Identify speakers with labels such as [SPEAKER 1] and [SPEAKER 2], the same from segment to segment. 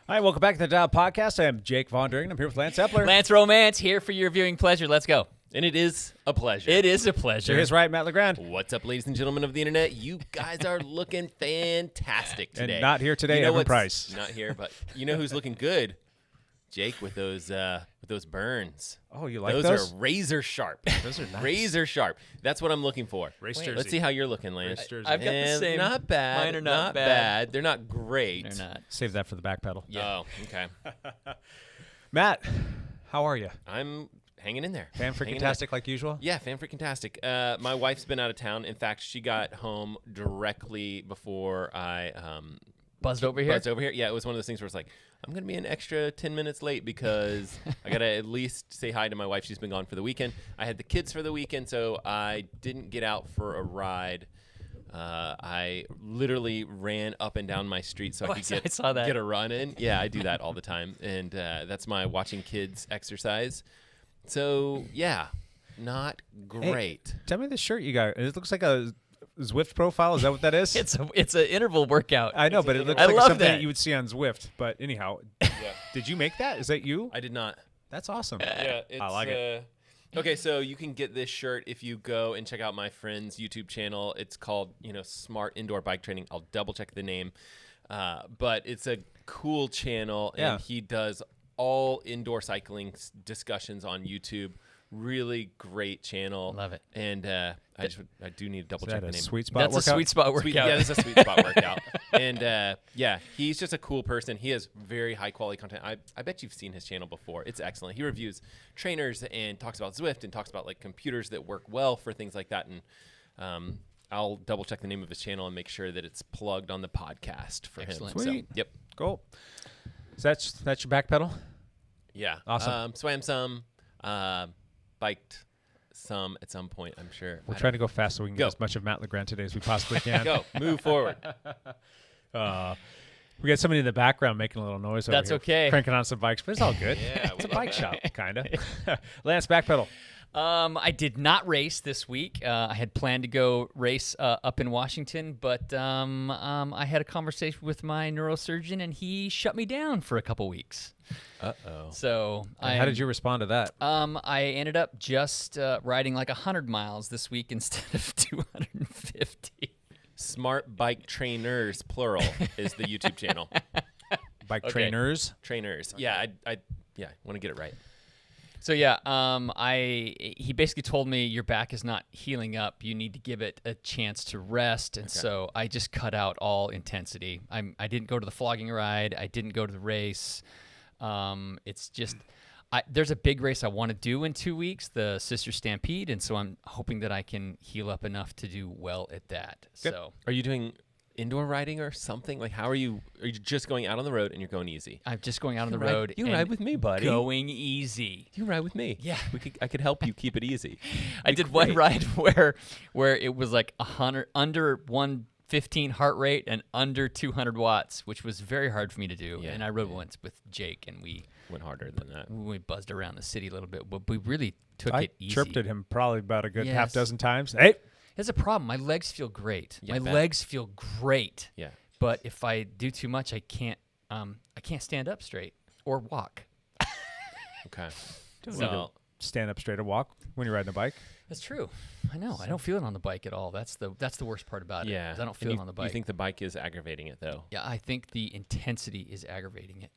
[SPEAKER 1] All right, welcome back to the Dial Podcast. I am Jake Von Dringen. I'm here with Lance Epler.
[SPEAKER 2] Lance Romance here for your viewing pleasure. Let's go.
[SPEAKER 3] And it is a pleasure.
[SPEAKER 2] It is a pleasure.
[SPEAKER 1] To his right, Matt LeGrand.
[SPEAKER 3] What's up, ladies and gentlemen of the internet? You guys are looking fantastic today.
[SPEAKER 1] And not here today, Evan Price.
[SPEAKER 3] Not here, but you know who's looking good? Jake with those burns.
[SPEAKER 1] Oh, you like
[SPEAKER 3] those?
[SPEAKER 1] those?
[SPEAKER 3] Are razor sharp.
[SPEAKER 1] Those are nice.
[SPEAKER 3] Razor sharp. That's what I'm looking for.
[SPEAKER 1] Race jersey.
[SPEAKER 3] Let's see how you're looking, Lance.
[SPEAKER 1] Race jersey.
[SPEAKER 2] I've got the same.
[SPEAKER 3] Not bad.
[SPEAKER 2] Mine are not bad.
[SPEAKER 3] They're not great.
[SPEAKER 2] They're not.
[SPEAKER 1] Save that for the back pedal.
[SPEAKER 3] Oh, okay.
[SPEAKER 1] Matt, how are you?
[SPEAKER 3] I'm hanging in there.
[SPEAKER 1] Fan-freaking-tastic like usual?
[SPEAKER 3] Yeah, fan-freaking-tastic. My wife's been out of town. In fact, she got home directly before I
[SPEAKER 2] Buzzed over here?
[SPEAKER 3] Yeah, it was one of those things where it's like, I'm going to be an extra 10 minutes late because I got to at least say hi to my wife. She's been gone for the weekend. I had the kids for the weekend, so I didn't get out for a ride. I literally ran up and down my street so I could get a run in. Yeah, I do that all the time, and that's my watching kids exercise. So, yeah, not great.
[SPEAKER 1] Hey, tell me the shirt you got. It looks like a Zwift profile. Is that what that is?
[SPEAKER 2] It's an interval workout.
[SPEAKER 1] I know, but it looks
[SPEAKER 2] I
[SPEAKER 1] like
[SPEAKER 2] love
[SPEAKER 1] something
[SPEAKER 2] that
[SPEAKER 1] you would see on Zwift. But anyhow, did you make that? Is that you?
[SPEAKER 3] I did not.
[SPEAKER 1] That's awesome.
[SPEAKER 3] Yeah,
[SPEAKER 1] I like it.
[SPEAKER 3] Okay, so you can get this shirt if you go and check out my friend's YouTube channel. It's called, Smart Indoor Bike Training. I'll double check the name, but it's a cool channel, and he does all indoor cycling discussions on YouTube. Really great channel.
[SPEAKER 2] Love it.
[SPEAKER 3] And I do need to double check the name.
[SPEAKER 1] Sweet spot
[SPEAKER 2] That's
[SPEAKER 1] workout?
[SPEAKER 2] a sweet spot workout.
[SPEAKER 3] Yeah, that's a sweet spot workout. And he's just a cool person. He has very high quality content. I bet you've seen his channel before. It's excellent. He reviews trainers and talks about Zwift and talks about like computers that work well for things like that. And I'll double check the name of his channel and make sure that it's plugged on the podcast for him.
[SPEAKER 1] Sweet.
[SPEAKER 3] So, yep.
[SPEAKER 1] Cool. So that's your back pedal?
[SPEAKER 3] Yeah.
[SPEAKER 1] Awesome.
[SPEAKER 3] Swam some. Biked some at some point, I'm sure.
[SPEAKER 1] We're trying to go fast so we can get as much of Matt LeGrand today as we possibly can.
[SPEAKER 3] Go. Move forward.
[SPEAKER 1] We got somebody in the background making a little noise over
[SPEAKER 2] That's
[SPEAKER 1] here.
[SPEAKER 2] okay.
[SPEAKER 1] Cranking on some bikes, but it's all good.
[SPEAKER 3] Yeah,
[SPEAKER 1] it's a bike shop, kind of. Lance, back pedal.
[SPEAKER 2] I did not race this week. I had planned to go race up in Washington, but I had a conversation with my neurosurgeon, and he shut me down for a couple weeks.
[SPEAKER 3] Uh-oh.
[SPEAKER 2] So
[SPEAKER 1] How did you respond to that?
[SPEAKER 2] I ended up just riding like 100 miles this week instead of 250.
[SPEAKER 3] Smart Bike Trainers, plural, is the YouTube channel.
[SPEAKER 1] Bike trainers?
[SPEAKER 3] Trainers. Yeah, I want to get it right.
[SPEAKER 2] So yeah, he basically told me your back is not healing up. You need to give it a chance to rest, and so I just cut out all intensity. I didn't go to the flogging ride. I didn't go to the race. It's just there's a big race I want to do in 2 weeks, the Sister Stampede, and so I'm hoping that I can heal up enough to do well at that.
[SPEAKER 3] Good.
[SPEAKER 2] So
[SPEAKER 3] Are you doing indoor riding or something? Like, how are you just going out on the road and you're going easy?
[SPEAKER 2] I'm just going out on the road.
[SPEAKER 3] You
[SPEAKER 2] and
[SPEAKER 3] ride with me, buddy.
[SPEAKER 2] Going easy.
[SPEAKER 3] You ride with me.
[SPEAKER 2] Yeah.
[SPEAKER 3] I could help you keep it easy.
[SPEAKER 2] I did one ride where it was like 100 under 115 heart rate and under 200 watts, which was very hard for me to do.
[SPEAKER 3] Yeah,
[SPEAKER 2] and I rode once with Jake, and we
[SPEAKER 3] went harder than that.
[SPEAKER 2] We buzzed around the city a little bit, but we really took
[SPEAKER 1] I
[SPEAKER 2] it easy.
[SPEAKER 1] chirped at him probably about a good half
[SPEAKER 2] Yes.
[SPEAKER 1] dozen times. Hey!
[SPEAKER 2] There's a problem. My legs feel great.
[SPEAKER 3] Yeah,
[SPEAKER 2] My
[SPEAKER 3] bet.
[SPEAKER 2] legs feel great.
[SPEAKER 3] Yeah.
[SPEAKER 2] But if I do too much, I can't stand up straight or walk.
[SPEAKER 3] Okay.
[SPEAKER 1] Well, stand up straight or walk when you're riding a bike.
[SPEAKER 2] That's true. I know. I don't feel it on the bike at all. That's the worst part about it.
[SPEAKER 3] Yeah.
[SPEAKER 2] is I don't feel it on the bike.
[SPEAKER 3] You think the bike is aggravating it, though?
[SPEAKER 2] Yeah, I think the intensity is aggravating it.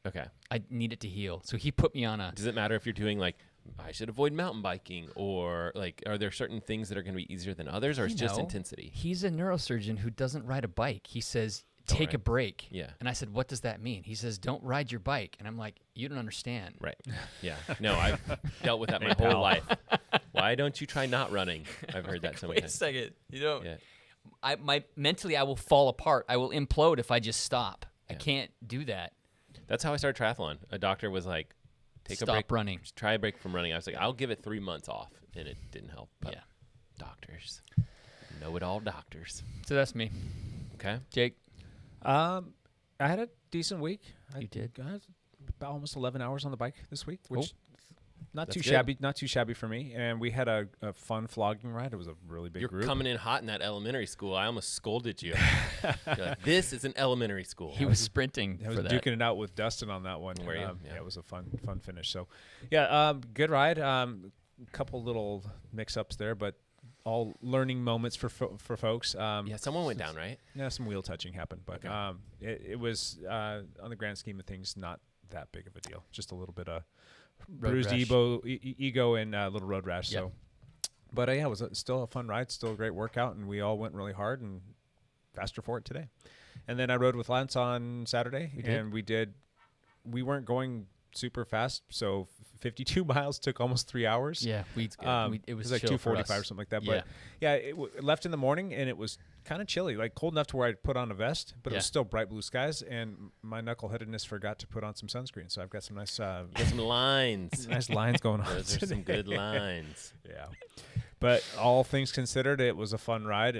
[SPEAKER 3] Okay.
[SPEAKER 2] I need it to heal. So he put me on a...
[SPEAKER 3] Does it matter if you're doing, like, I should avoid mountain biking, or, like, are there certain things that are going to be easier than others, or it's just intensity?
[SPEAKER 2] He's a neurosurgeon who doesn't ride a bike. He says, take a break.
[SPEAKER 3] Yeah.
[SPEAKER 2] And I said, what does that mean? He says, don't ride your bike. And I'm like, you don't understand.
[SPEAKER 3] Right. Yeah. No, I've dealt with that my whole life. Why don't you try not running? I've heard that so many
[SPEAKER 2] Wait a
[SPEAKER 3] times.
[SPEAKER 2] second. You don't...
[SPEAKER 3] Yeah.
[SPEAKER 2] Mentally, I will fall apart. I will implode if I just stop. I
[SPEAKER 3] Yeah.
[SPEAKER 2] can't do that.
[SPEAKER 3] That's how I started triathlon. A doctor was like, take a break.
[SPEAKER 2] Stop running.
[SPEAKER 3] Just try a break from running. I was like, I'll give it 3 months off. And it didn't help. But
[SPEAKER 2] Yeah.
[SPEAKER 3] Doctors. Know-it-all doctors.
[SPEAKER 2] So that's me.
[SPEAKER 3] Okay.
[SPEAKER 2] Jake?
[SPEAKER 1] I had a decent week.
[SPEAKER 2] You did?
[SPEAKER 1] I had about almost 11 hours on the bike this week, which Not
[SPEAKER 3] That's
[SPEAKER 1] too
[SPEAKER 3] good.
[SPEAKER 1] shabby. Not too shabby for me. And we had a fun flogging ride. It was a really big
[SPEAKER 3] You're
[SPEAKER 1] group.
[SPEAKER 3] coming in hot in that elementary school. I almost scolded you. You're like, this is an elementary school.
[SPEAKER 2] He was sprinting
[SPEAKER 1] I was
[SPEAKER 2] for that.
[SPEAKER 1] duking it out with Dustin on that one.
[SPEAKER 3] Were you?
[SPEAKER 1] Yeah, it was a fun finish. So, yeah, good ride. Couple little mix-ups there, but all learning moments for folks.
[SPEAKER 3] Yeah, someone went down, right?
[SPEAKER 1] Yeah, some wheel touching happened, but
[SPEAKER 3] Okay.
[SPEAKER 1] it was on the grand scheme of things not that big of a deal. Just a little bit of
[SPEAKER 2] Road
[SPEAKER 1] bruised
[SPEAKER 2] rash.
[SPEAKER 1] ego and a little road rash.
[SPEAKER 2] Yep.
[SPEAKER 1] So, but yeah, it was still a fun ride, still a great workout, and we all went really hard and faster for it today. And then I rode with Lance on Saturday, and we weren't going super fast, so 52 miles took almost 3 hours.
[SPEAKER 2] Yeah, it was
[SPEAKER 1] like
[SPEAKER 2] chill for
[SPEAKER 1] 2:45 or
[SPEAKER 2] us.
[SPEAKER 1] something like that.
[SPEAKER 2] Yeah.
[SPEAKER 1] But yeah, it left in the morning, and it was kind of chilly, like cold enough to where I put on a vest, but it was
[SPEAKER 2] Yeah.
[SPEAKER 1] still bright blue skies, and my knuckleheadedness forgot to put on some sunscreen. So I've got some nice
[SPEAKER 3] Get some lines.
[SPEAKER 1] nice lines going on.
[SPEAKER 3] Those are some
[SPEAKER 1] today.
[SPEAKER 3] good lines.
[SPEAKER 1] Yeah. But all things considered, it was a fun ride.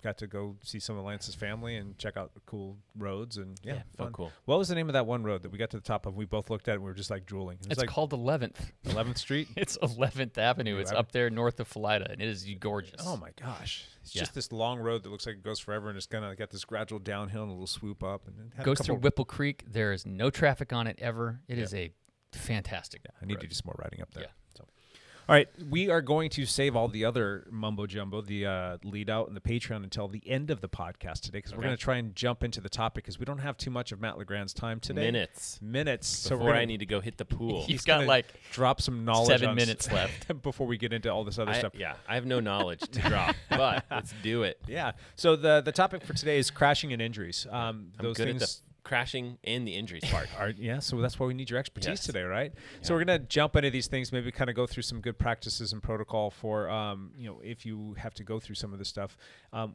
[SPEAKER 1] Got to go see some of Lance's family and check out the cool roads, and
[SPEAKER 2] Yeah.
[SPEAKER 3] Oh,
[SPEAKER 1] fun.
[SPEAKER 3] cool.
[SPEAKER 1] What was the name of that one road that we got to the top of? We both looked at it and we were just like drooling. It was
[SPEAKER 2] It's
[SPEAKER 1] like
[SPEAKER 2] called 11th.
[SPEAKER 1] 11th Street.
[SPEAKER 2] It's 11th Avenue.
[SPEAKER 1] New
[SPEAKER 2] It's
[SPEAKER 1] Avenue.
[SPEAKER 2] up there north of Philida, and it is gorgeous.
[SPEAKER 1] Oh my gosh! It's
[SPEAKER 2] Yeah.
[SPEAKER 1] just this long road that looks like it goes forever, and it's kind of got this gradual downhill and a little swoop up, and it had a
[SPEAKER 2] Goes through
[SPEAKER 1] couple-
[SPEAKER 2] Whipple Creek. There is no traffic on it ever. It is a fantastic.
[SPEAKER 1] I need
[SPEAKER 2] road.
[SPEAKER 1] to do some more riding up there.
[SPEAKER 2] Yeah.
[SPEAKER 1] So, all right, we are going to save all the other mumbo jumbo, the lead out and the Patreon, until the end of the podcast today, because we're
[SPEAKER 3] Okay.
[SPEAKER 1] going to try and jump into the topic because we don't have too much of Matt Legrand's time today.
[SPEAKER 3] Minutes.
[SPEAKER 1] So
[SPEAKER 3] Before
[SPEAKER 1] we're
[SPEAKER 3] I
[SPEAKER 1] gonna
[SPEAKER 3] need to go hit the pool.
[SPEAKER 2] He's
[SPEAKER 1] He's
[SPEAKER 2] got
[SPEAKER 1] gonna
[SPEAKER 2] like
[SPEAKER 1] drop some knowledge.
[SPEAKER 2] 7
[SPEAKER 1] on
[SPEAKER 2] minutes left.
[SPEAKER 1] before we get into all this other stuff.
[SPEAKER 3] Yeah, I have no knowledge to drop, but let's do it.
[SPEAKER 1] Yeah. So the topic for today is crashing and injuries.
[SPEAKER 3] I'm
[SPEAKER 1] Those
[SPEAKER 3] good
[SPEAKER 1] things.
[SPEAKER 3] at the crashing and the injuries part.
[SPEAKER 1] Yeah, so that's why we need your expertise
[SPEAKER 3] Yes.
[SPEAKER 1] today, right? So we're gonna jump into these things, maybe kind of go through some good practices and protocol for, if you have to go through some of this stuff.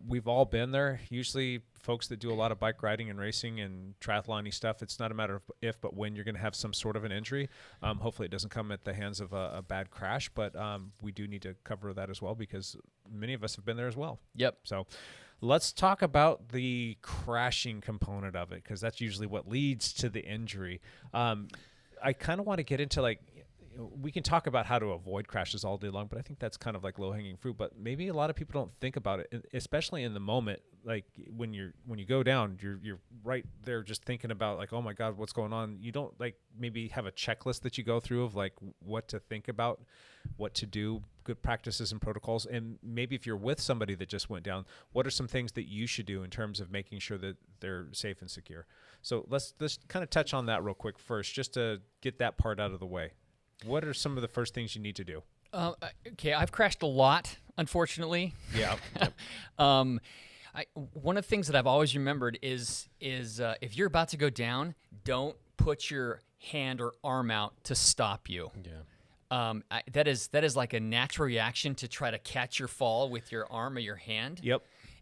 [SPEAKER 1] We've all been there. Usually, folks that do a lot of bike riding and racing and triathlon-y stuff, it's not a matter of if, but when you're gonna have some sort of an injury. Hopefully, it doesn't come at the hands of a bad crash, but we do need to cover that as well because many of us have been there as well.
[SPEAKER 2] Yep.
[SPEAKER 1] So let's talk about the crashing component of it because that's usually what leads to the injury. I kind of want to get into we can talk about how to avoid crashes all day long, but I think that's kind of like low-hanging fruit. But maybe a lot of people don't think about it, especially in the moment. Like when you go down, you're right there just thinking about like, oh my God, what's going on? You don't maybe have a checklist that you go through of like what to think about, what to do, good practices and protocols. And maybe if you're with somebody that just went down, what are some things that you should do in terms of making sure that they're safe and secure? So let's kind of touch on that real quick first, just to get that part out of the way. What are some of the first things you need to do?
[SPEAKER 2] Okay, I've crashed a lot, unfortunately.
[SPEAKER 1] Yeah.
[SPEAKER 2] One of the things that I've always remembered is if you're about to go down, don't put your hand or arm out to stop you.
[SPEAKER 3] Yeah.
[SPEAKER 2] That is like a natural reaction to try to catch your fall with your arm or your hand.
[SPEAKER 1] Yep.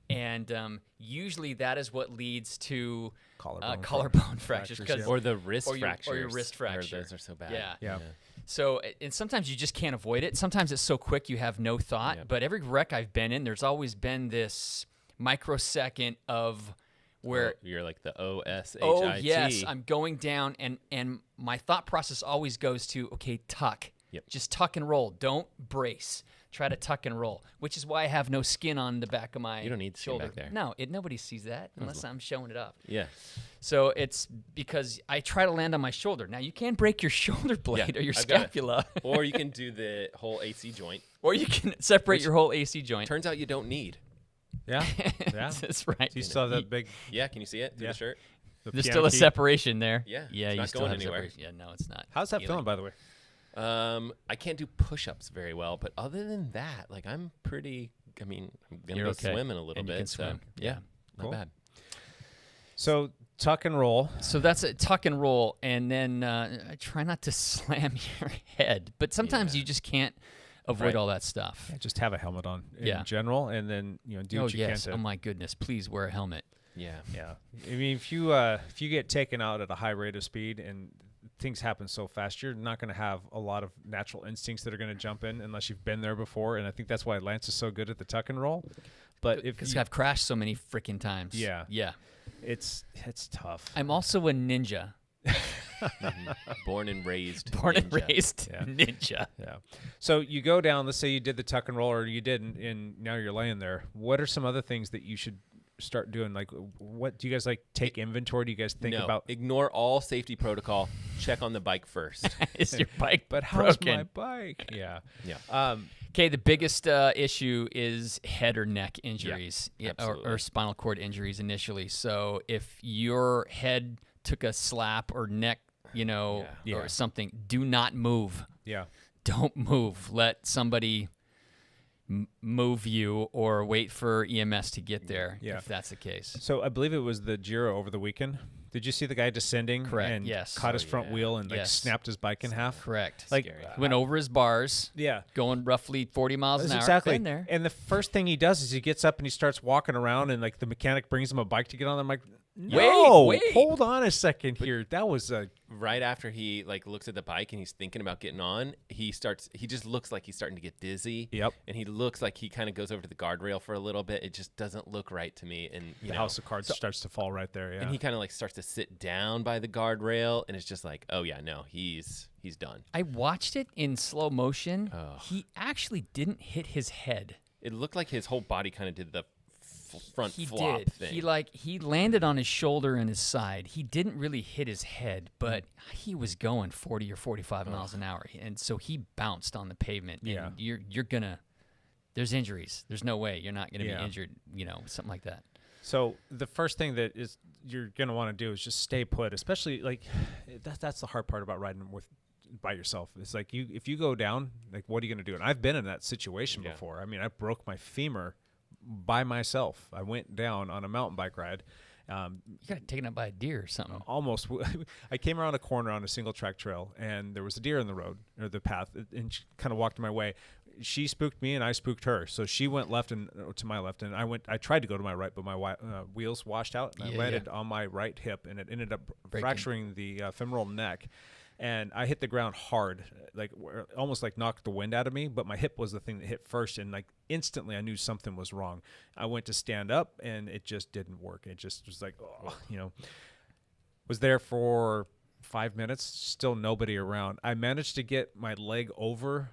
[SPEAKER 2] And usually that is what leads to
[SPEAKER 1] Collarbone
[SPEAKER 2] fractures.
[SPEAKER 1] fractures, yeah.
[SPEAKER 3] Or the wrist
[SPEAKER 2] or your
[SPEAKER 3] fractures.
[SPEAKER 2] wrist fracture.
[SPEAKER 3] Those are so bad.
[SPEAKER 2] Yeah.
[SPEAKER 1] Yeah.
[SPEAKER 2] So, and sometimes you just can't avoid it. Sometimes it's so quick you have no thought.
[SPEAKER 3] Yep.
[SPEAKER 2] But every wreck I've been in, there's always been this microsecond of where,
[SPEAKER 3] You're like the OSHIT.
[SPEAKER 2] oh yes, I'm going down, and my thought process always goes to, okay, tuck.
[SPEAKER 3] Yep.
[SPEAKER 2] Just tuck and roll. Don't brace. Try to tuck and roll, which is why I have no skin on the back of my
[SPEAKER 3] You don't need skin
[SPEAKER 2] shoulder.
[SPEAKER 3] back there.
[SPEAKER 2] No, nobody sees that unless I'm showing it up.
[SPEAKER 3] Yeah.
[SPEAKER 2] So it's because I try to land on my shoulder. Now you can break your shoulder blade
[SPEAKER 3] Yeah,
[SPEAKER 2] or your
[SPEAKER 3] I've got it.
[SPEAKER 2] scapula,
[SPEAKER 3] Or you can do the whole AC joint.
[SPEAKER 2] or you can separate your whole AC joint.
[SPEAKER 3] Turns out you don't need.
[SPEAKER 1] Yeah. Yeah.
[SPEAKER 2] That's right.
[SPEAKER 1] You still have that big.
[SPEAKER 3] Yeah, can you see it through
[SPEAKER 1] Yeah.
[SPEAKER 3] the shirt?
[SPEAKER 2] There's
[SPEAKER 1] piano
[SPEAKER 2] still a
[SPEAKER 1] key.
[SPEAKER 2] separation there.
[SPEAKER 3] Yeah,
[SPEAKER 2] Yeah.
[SPEAKER 3] it's
[SPEAKER 2] You
[SPEAKER 3] not
[SPEAKER 2] still
[SPEAKER 3] going
[SPEAKER 2] have
[SPEAKER 3] anywhere.
[SPEAKER 2] separation. Yeah. No, it's not.
[SPEAKER 1] How's that
[SPEAKER 2] Healing.
[SPEAKER 1] feeling, by the way?
[SPEAKER 3] I can't do push-ups very well, but other than that, like I'm pretty. I mean, I'm gonna
[SPEAKER 2] You're
[SPEAKER 3] go
[SPEAKER 2] okay.
[SPEAKER 3] swimming a little
[SPEAKER 2] And
[SPEAKER 3] bit.
[SPEAKER 2] you can
[SPEAKER 3] so,
[SPEAKER 2] swim.
[SPEAKER 3] Yeah, not
[SPEAKER 1] Cool.
[SPEAKER 3] bad.
[SPEAKER 1] So tuck and roll.
[SPEAKER 2] So that's a tuck and roll, and then try not to slam your head. But sometimes
[SPEAKER 3] Yeah.
[SPEAKER 2] you just can't avoid
[SPEAKER 3] Right.
[SPEAKER 2] all that stuff.
[SPEAKER 1] Yeah, just have a helmet on in
[SPEAKER 2] Yeah.
[SPEAKER 1] general, and then do
[SPEAKER 2] Oh
[SPEAKER 1] what you
[SPEAKER 2] yes.
[SPEAKER 1] can
[SPEAKER 2] Oh
[SPEAKER 1] to.
[SPEAKER 2] my goodness. Please wear a helmet.
[SPEAKER 3] Yeah.
[SPEAKER 1] Yeah, I mean, if you get taken out at a high rate of speed and things happen so fast, you're not going to have a lot of natural instincts that are going to jump in unless you've been there before. And I think that's why Lance is so good at the tuck and roll. But if
[SPEAKER 2] Because
[SPEAKER 1] you,
[SPEAKER 2] I've crashed so many freaking times.
[SPEAKER 1] Yeah.
[SPEAKER 2] Yeah.
[SPEAKER 1] it's tough.
[SPEAKER 2] I'm also a ninja.
[SPEAKER 3] Born and raised.
[SPEAKER 2] Born and
[SPEAKER 3] ninja.
[SPEAKER 2] raised
[SPEAKER 1] Yeah.
[SPEAKER 2] ninja.
[SPEAKER 1] Yeah. So you go down, let's say you did the tuck and roll or you didn't, and now you're laying there. What are some other things that you should start doing? Like, what do you guys take inventory? Do you guys think
[SPEAKER 3] No,
[SPEAKER 1] about?
[SPEAKER 3] ignore all safety protocol. Check on the bike first.
[SPEAKER 2] Is your bike
[SPEAKER 1] But how's
[SPEAKER 2] broken?
[SPEAKER 1] my bike? Yeah.
[SPEAKER 3] Yeah.
[SPEAKER 2] Okay, the biggest issue is head or neck injuries or
[SPEAKER 3] absolutely.
[SPEAKER 2] spinal cord injuries initially. So if your head took a slap or neck,
[SPEAKER 1] Yeah.
[SPEAKER 2] or something, do not move.
[SPEAKER 1] Yeah.
[SPEAKER 2] Don't move. Let somebody move you or wait for EMS to get there if that's the case.
[SPEAKER 1] So I believe it was the Giro over the weekend. Did you see the guy descending?
[SPEAKER 2] Correct,
[SPEAKER 1] And
[SPEAKER 2] yes.
[SPEAKER 1] caught his front
[SPEAKER 3] yeah.
[SPEAKER 1] wheel and
[SPEAKER 2] Yes.
[SPEAKER 1] snapped his bike in half.
[SPEAKER 2] Correct.
[SPEAKER 1] Like,
[SPEAKER 3] Scary.
[SPEAKER 2] Went over his bars,
[SPEAKER 1] Yeah.
[SPEAKER 2] going roughly 40 miles
[SPEAKER 1] That's
[SPEAKER 2] an hour.
[SPEAKER 1] exactly.
[SPEAKER 2] Been there.
[SPEAKER 1] And the first thing he does is he gets up and he starts walking around, and the mechanic brings him a bike to get on. I'm like, no,
[SPEAKER 2] Wait.
[SPEAKER 1] hold on a second here. That was a
[SPEAKER 3] Right after he looks at the bike and he's thinking about getting on, he just looks like he's starting to get dizzy.
[SPEAKER 1] Yep.
[SPEAKER 3] And he looks like he kind of goes over to the guardrail for a little bit. It just doesn't look right to me. And
[SPEAKER 1] the house of cards starts to fall right there. Yeah.
[SPEAKER 3] And he kind of starts to sit down by the guardrail, and it's just like, oh yeah, no, he's done.
[SPEAKER 2] I watched it in slow motion.
[SPEAKER 3] Ugh.
[SPEAKER 2] He actually didn't hit his head.
[SPEAKER 3] It looked like his whole body kind of did the front
[SPEAKER 2] He
[SPEAKER 3] flop
[SPEAKER 2] did.
[SPEAKER 3] thing.
[SPEAKER 2] He landed on his shoulder and his side. He didn't really hit his head, but he was going 40 or 45 miles an hour, and so he bounced on the pavement. And
[SPEAKER 1] Yeah.
[SPEAKER 2] you're gonna. There's injuries. There's no way you're not gonna
[SPEAKER 1] Yeah.
[SPEAKER 2] be injured. Something like that.
[SPEAKER 1] So the first thing that is you're gonna want to do is just stay put. Especially that's the hard part about riding by yourself. It's like if you go down, what are you gonna do? And I've been in that situation
[SPEAKER 3] Yeah.
[SPEAKER 1] before. I mean, I broke my femur by myself. I went down on a mountain bike ride.
[SPEAKER 2] You got taken up by a deer or something.
[SPEAKER 1] Almost. I came around a corner on a single track trail, and there was a deer in the road or the path, and she kind of walked my way. She spooked me, and I spooked her. So she went left and to my left, and I tried to go to my right, but my wheels washed out, and I landed on my right hip, and it ended up fracturing the femoral neck. And I hit the ground hard, almost knocked the wind out of me. But my hip was the thing that hit first, and instantly I knew something was wrong. I went to stand up, and it just didn't work. It just was was there for 5 minutes, still nobody around. I managed to get my leg over.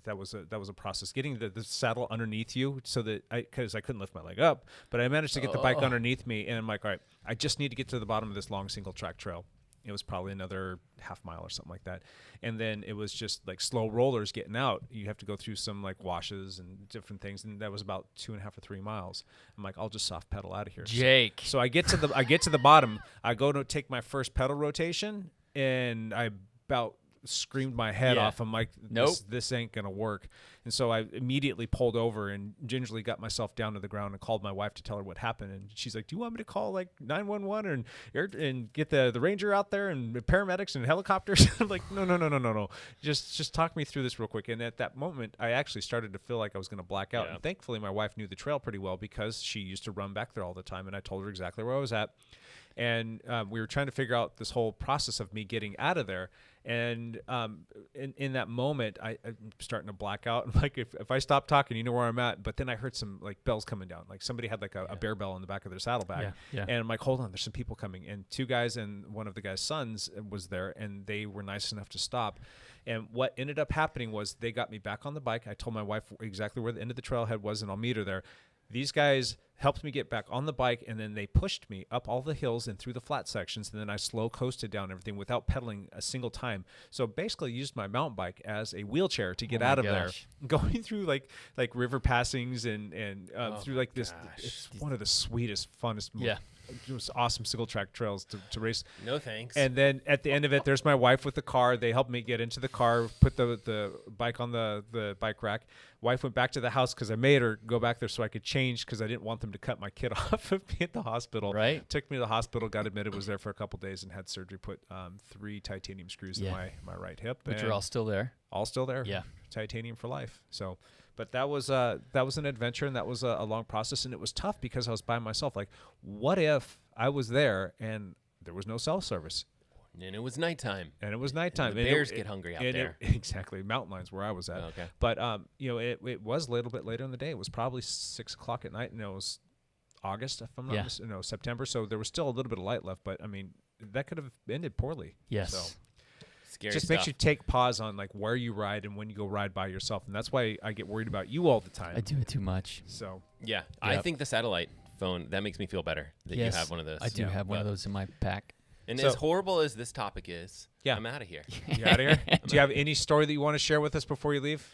[SPEAKER 1] That was a process, getting the saddle underneath you, so that because I couldn't lift my leg up, but I managed to get the bike underneath me, and I'm like, all right, I just need to get to the bottom of this long single track trail. It was probably another half mile or something like that. And then it was just slow rollers getting out. You have to go through some washes and different things. And that was about 2.5 or 3 miles. I'm like, I'll just soft pedal out of here.
[SPEAKER 2] Jake.
[SPEAKER 1] So I get to the bottom. I go to take my first pedal rotation, and I about screamed my head off. I'm like,
[SPEAKER 2] Nope.
[SPEAKER 1] this ain't going to work. And so I immediately pulled over and gingerly got myself down to the ground and called my wife to tell her what happened. And she's like, do you want me to call 911 and get the ranger out there and paramedics and helicopters? I'm like, no. Just talk me through this real quick. And at that moment, I actually started to feel like I was going to black out.
[SPEAKER 3] Yeah.
[SPEAKER 1] And thankfully, my wife knew the trail pretty well because she used to run back there all the time. And I told her exactly where I was at. And we were trying to figure out this whole process of me getting out of there. And in that moment, I'm starting to black out. I'm like, if I stop talking, you know where I'm at. But then I heard some bells coming down. Somebody had a bear bell in the back of their saddlebag.
[SPEAKER 2] Yeah.
[SPEAKER 1] And I'm like, hold on, there's some people coming. And 2 guys and one of the guy's sons was there, and they were nice enough to stop. And what ended up happening was they got me back on the bike. I told my wife exactly where the end of the trailhead was, and I'll meet her there. These guys helped me get back on the bike, and then they pushed me up all the hills and through the flat sections, and then I slow coasted down everything without pedaling a single time. So basically used my mountain bike as a wheelchair to get out of there, going through river passings and through this. It's one of the sweetest, funnest, most awesome single track trails to race.
[SPEAKER 3] No thanks.
[SPEAKER 1] And then at the end of it, there's my wife with the car. They helped me get into the car, put the bike on the bike rack. Wife went back to the house because I made her go back there so I could change because I didn't want them to cut my kid off of me at the hospital.
[SPEAKER 2] Right.
[SPEAKER 1] Took me to the hospital, got admitted, was there for a couple days, and had surgery, put 3 titanium screws in my right hip.
[SPEAKER 2] Which are all still there.
[SPEAKER 1] All still there.
[SPEAKER 2] Yeah.
[SPEAKER 1] Titanium for life. So, but that was an adventure, and that was a long process, and it was tough because I was by myself. What if I was there and there was no cell service?
[SPEAKER 3] And it was nighttime.
[SPEAKER 1] And it was nighttime.
[SPEAKER 3] And the bears get hungry out there.
[SPEAKER 1] Exactly. Mountain lions where I was at.
[SPEAKER 3] Okay.
[SPEAKER 1] But, it was a little bit later in the day. It was probably 6 o'clock at night, and it was August, if I'm not mistaken. No, September. So there was still a little bit of light left. But, I mean, that could have ended poorly.
[SPEAKER 2] Yes.
[SPEAKER 1] So
[SPEAKER 3] Scary
[SPEAKER 1] just
[SPEAKER 3] stuff.
[SPEAKER 1] makes you take pause on like where you ride and when you go ride by yourself, and that's why I get worried about you all the time.
[SPEAKER 2] I do it too much.
[SPEAKER 1] So
[SPEAKER 3] Yeah, I think the satellite phone, that makes me feel better that
[SPEAKER 2] Yes,
[SPEAKER 3] you have one of those.
[SPEAKER 2] I do have one of those in my pack.
[SPEAKER 3] And
[SPEAKER 1] So-
[SPEAKER 3] as horrible as this topic is,
[SPEAKER 1] Yeah.
[SPEAKER 3] I'm out of here.
[SPEAKER 1] you out of here? Do you have any story that you want to share with us before you leave?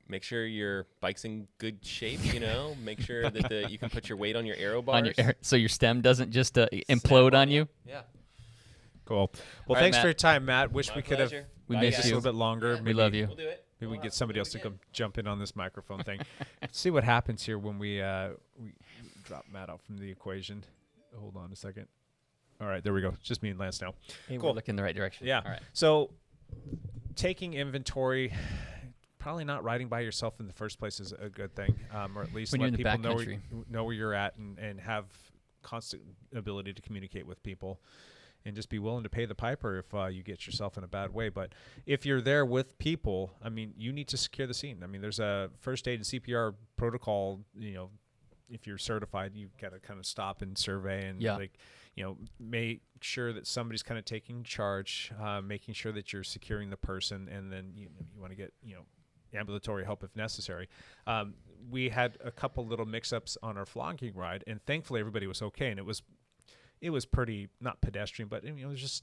[SPEAKER 3] Make sure your bike's in good shape, Make sure that you can put your weight on your aero bars.
[SPEAKER 2] So your stem doesn't just implode on you.
[SPEAKER 3] Yeah.
[SPEAKER 1] Cool. Well,
[SPEAKER 2] right,
[SPEAKER 1] thanks
[SPEAKER 2] Matt.
[SPEAKER 1] for your time, Matt. Wish
[SPEAKER 3] My
[SPEAKER 1] we could have
[SPEAKER 3] pleasure.
[SPEAKER 2] We
[SPEAKER 3] Bye,
[SPEAKER 2] miss
[SPEAKER 1] just
[SPEAKER 3] guys.
[SPEAKER 1] a
[SPEAKER 2] you.
[SPEAKER 1] little bit longer.
[SPEAKER 2] We
[SPEAKER 1] Maybe-
[SPEAKER 2] love you.
[SPEAKER 3] We'll do it.
[SPEAKER 1] Maybe we
[SPEAKER 3] We'll
[SPEAKER 1] can
[SPEAKER 3] have
[SPEAKER 1] get somebody
[SPEAKER 3] to
[SPEAKER 1] else
[SPEAKER 3] do
[SPEAKER 1] to
[SPEAKER 3] it
[SPEAKER 1] come
[SPEAKER 3] again.
[SPEAKER 1] jump in on this microphone thing. Let's see what happens here when we drop Matt out from the equation. Hold on a second. All right, there we go. Just me and Lance now.
[SPEAKER 2] Hey,
[SPEAKER 1] Cool.
[SPEAKER 2] we're looking in the right direction.
[SPEAKER 1] Yeah.
[SPEAKER 2] All right.
[SPEAKER 1] So taking inventory, probably not riding by yourself in the first place is a good thing, or at least
[SPEAKER 2] When you're
[SPEAKER 1] let
[SPEAKER 2] in the
[SPEAKER 1] people
[SPEAKER 2] backcountry.
[SPEAKER 1] know where you're at and have constant ability to communicate with people. And just be willing to pay the piper if you get yourself in a bad way. But if you're there with people, I mean, you need to secure the scene. I mean, there's a first aid and CPR protocol. If you're certified, you've got to kind of stop and survey and make sure that somebody's kind of taking charge, making sure that you're securing the person, and then you want to get ambulatory help if necessary. We had a couple little mix-ups on our flogging ride, and thankfully everybody was okay, and it was pretty not pedestrian, but it was just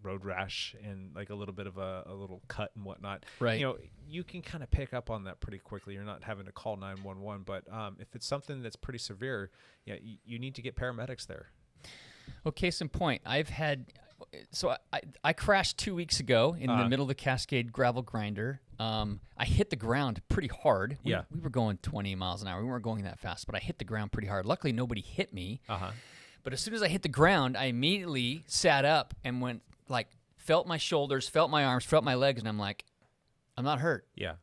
[SPEAKER 1] road rash and like a little bit of a little cut and whatnot.
[SPEAKER 2] Right.
[SPEAKER 1] You can kind of pick up on that pretty quickly. You're not having to call 911, but if it's something that's pretty severe, you need to get paramedics there.
[SPEAKER 2] Well, case in point, I crashed 2 weeks ago in the middle of the Cascade gravel grinder. I hit the ground pretty hard. We were going 20 miles an hour. We weren't going that fast, but I hit the ground pretty hard. Luckily, nobody hit me. But as soon as I hit the ground, I immediately sat up and felt my shoulders, felt my arms, felt my legs, and I'm like, I'm not hurt.
[SPEAKER 1] Yeah.